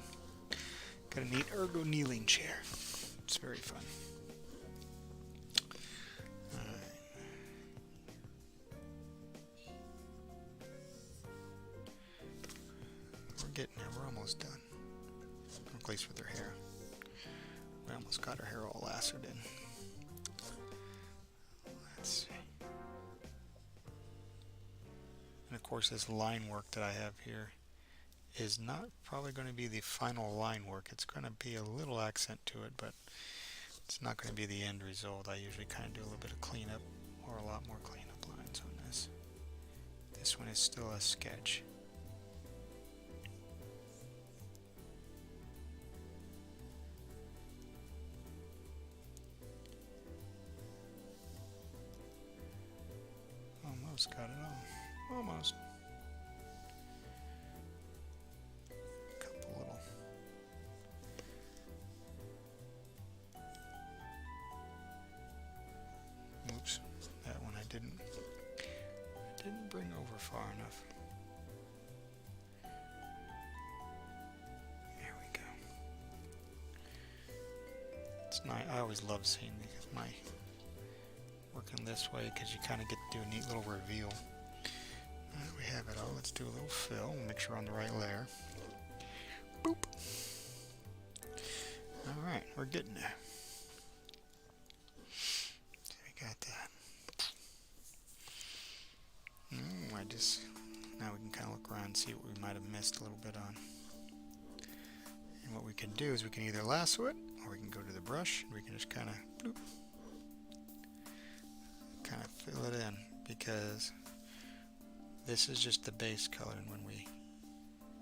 Got a neat ergo kneeling chair. It's very fun. Getting there, we're almost done. At least with her hair. We almost got her hair all lassered in. Let's see. And of course, this line work that I have here is not probably going to be the final line work. It's going to be a little accent to it, but it's not going to be the end result. I usually kind of do a little bit of cleanup, or a lot more cleanup lines on this. This one is still a sketch. Almost got it all. Almost. Couple little. Oops, that one I didn't bring over far enough. There we go. It's nice. I always love seeing my working this way because you kind of get to do a neat little reveal. We have it all. Let's do a little fill. We'll make sure we're on the right layer. Boop. All right, we're getting there. So we got that. Now we can kind of look around and see what we might have missed a little bit on. And what we can do is we can either lasso it, or we can go to the brush, and we can just kind of bloop, kind of fill it in, because this is just the base color, and when we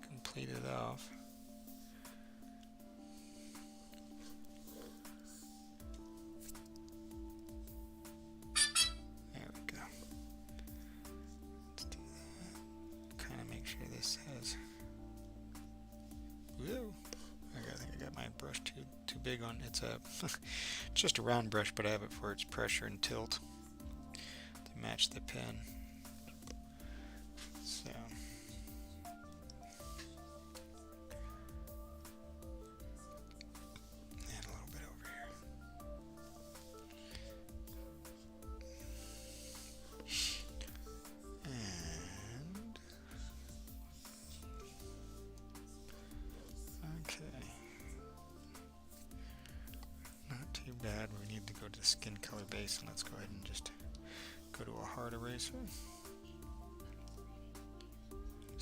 complete it off, there we go. Let's do that. Kind of make sure this has. Whoa! I think I got my brush too big on. It's a just a round brush, but I have it for its pressure and tilt to match the pen. So. And a little bit over here. And okay. Not too bad. We need to go to the skin color base, and let's go ahead and just go to a hard eraser.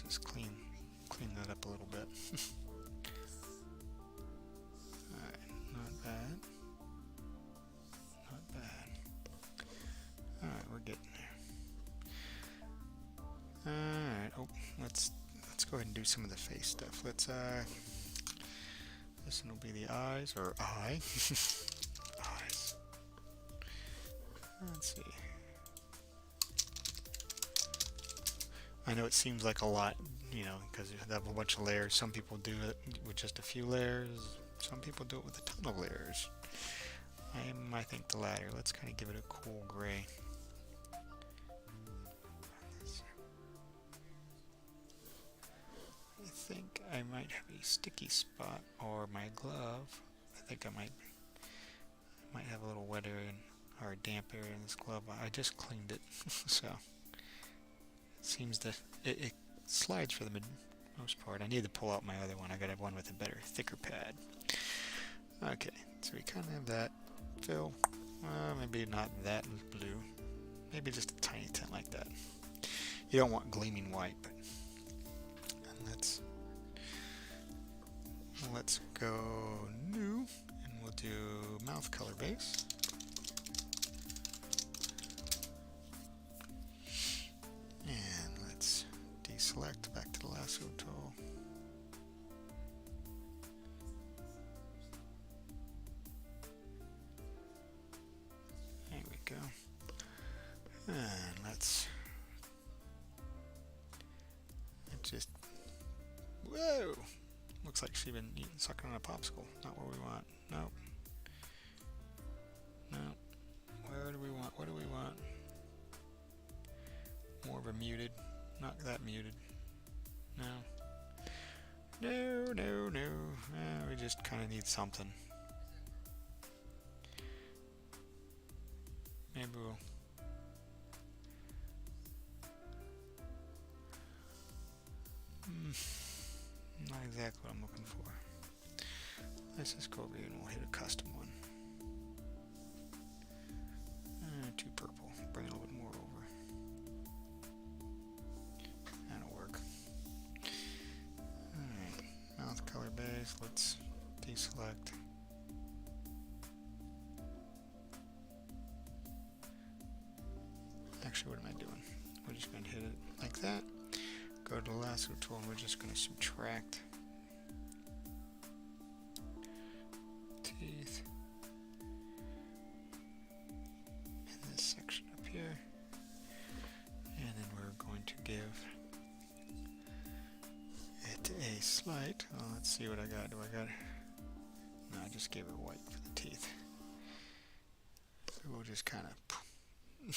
Just clean that up a little bit. Alright, not bad. Not bad. Alright, we're getting there. Alright, oh, let's go ahead and do some of the face stuff. Let's this one will be the eyes, or eye. Eyes. Let's see. I know it seems like a lot, you know, because you have a bunch of layers. Some people do it with just a few layers. Some people do it with a ton of layers. I think the latter. Let's kind of give it a cool gray. I think I might have a sticky spot, or my glove. I think I might have a little wet area or a damp area in this glove. I just cleaned it, so. Seems that it slides for the most part. I need to pull out my other one. I gotta have one with a better, thicker pad. Okay, so we kind of have that fill. Maybe not that blue. Maybe just a tiny tint like that. You don't want gleaming white, but let's go new, and we'll do mouth color base. Select back to the lasso tool. There we go. And let's just, whoa! Looks like she's been sucking on a popsicle. Not what we want. Nope. Nope. Where do we want? What do we want? More of a muted. Not that muted. No. No. We just kind of need something. Maybe we'll. Not exactly what I'm looking for. Let's just go over here and we'll hit a custom one. Too purple. Bring it a little bit more over. Color base, let's deselect. Actually, what am I doing? We're just going to hit it like that. Go to the lasso tool, and we're just going to subtract teeth in this section up here. And a slight, let's see what I got. Do I got, no, I just gave it white for the teeth. So we'll just kind of there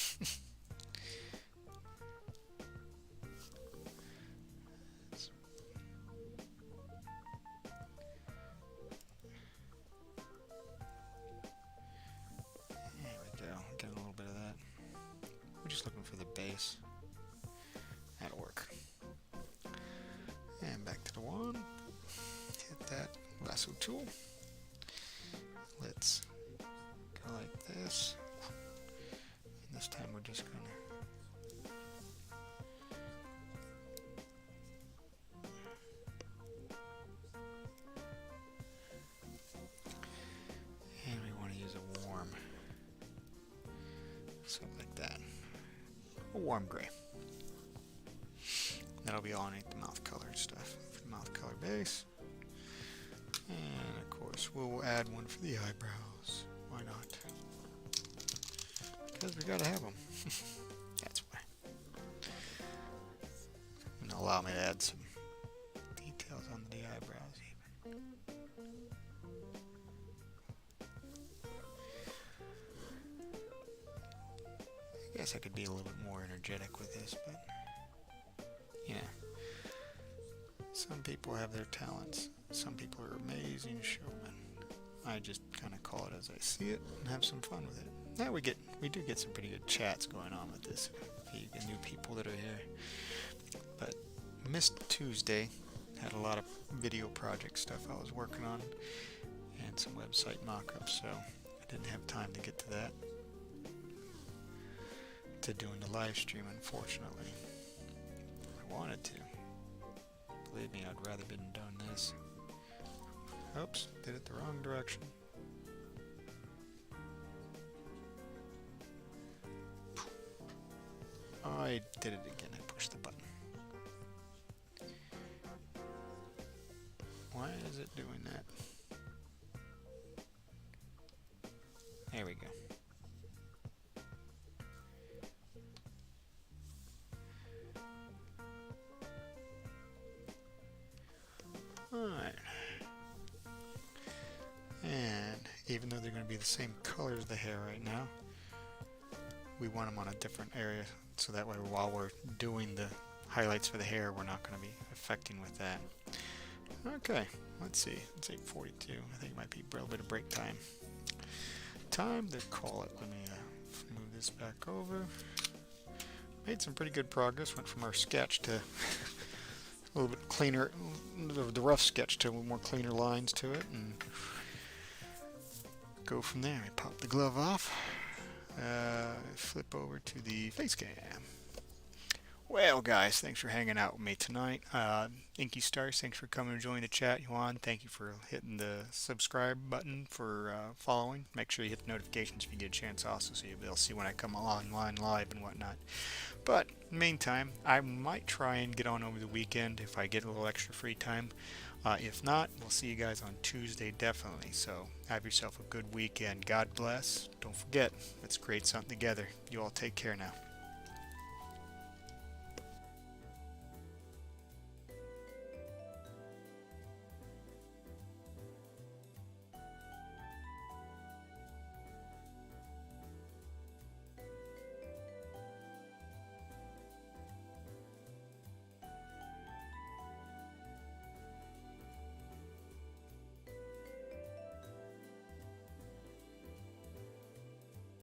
we go, getting a little bit of that. We're just looking for the base. That'll work. And back to the wand. Hit that lasso tool. Let's go like this. And this time we're just gonna and we want to use a warm, something like that. A warm gray. That'll be all underneath the mouth color and stuff. For the mouth color base. And of course we'll add one for the eyebrows. Why not? Because we gotta have them. That's why. And allow me to add some details on the eyebrows even. I guess I could be a little bit more energetic with this, but yeah. Some people have their talents. Some people are amazing showmen. I just kind of call it as I see it and have some fun with it. Now we do get some pretty good chats going on with this. If you get new people that are here. But missed Tuesday. Had a lot of video project stuff I was working on and some website mock-ups, so I didn't have time to get to that. To doing the live stream, unfortunately. I wanted to. Believe me, I'd rather been doing this. Oops, did it the wrong direction. I did it again. I pushed the button. Why is it doing that? There we go. Alright. And even though they're going to be the same color as the hair right now, we want them on a different area, so that way while we're doing the highlights for the hair, we're not going to be affecting with that. Okay, let's see. It's 8:42. I think it might be a little bit of break time. Time to call it. Let me move this back over. Made some pretty good progress. Went from our sketch to a little bit cleaner, the rough sketch to a little more cleaner lines to it, and go from there. We pop the glove off. Flip over to the face cam. Well, guys, thanks for hanging out with me tonight. Inky Stars, thanks for coming and joining the chat. Yuan, thank you for hitting the subscribe button for following. Make sure you hit the notifications if you get a chance also, so you'll be able to see when I come online live and whatnot. But in the meantime, I might try and get on over the weekend if I get a little extra free time. If not, we'll see you guys on Tuesday definitely. So have yourself a good weekend. God bless. Don't forget, let's create something together. You all take care now.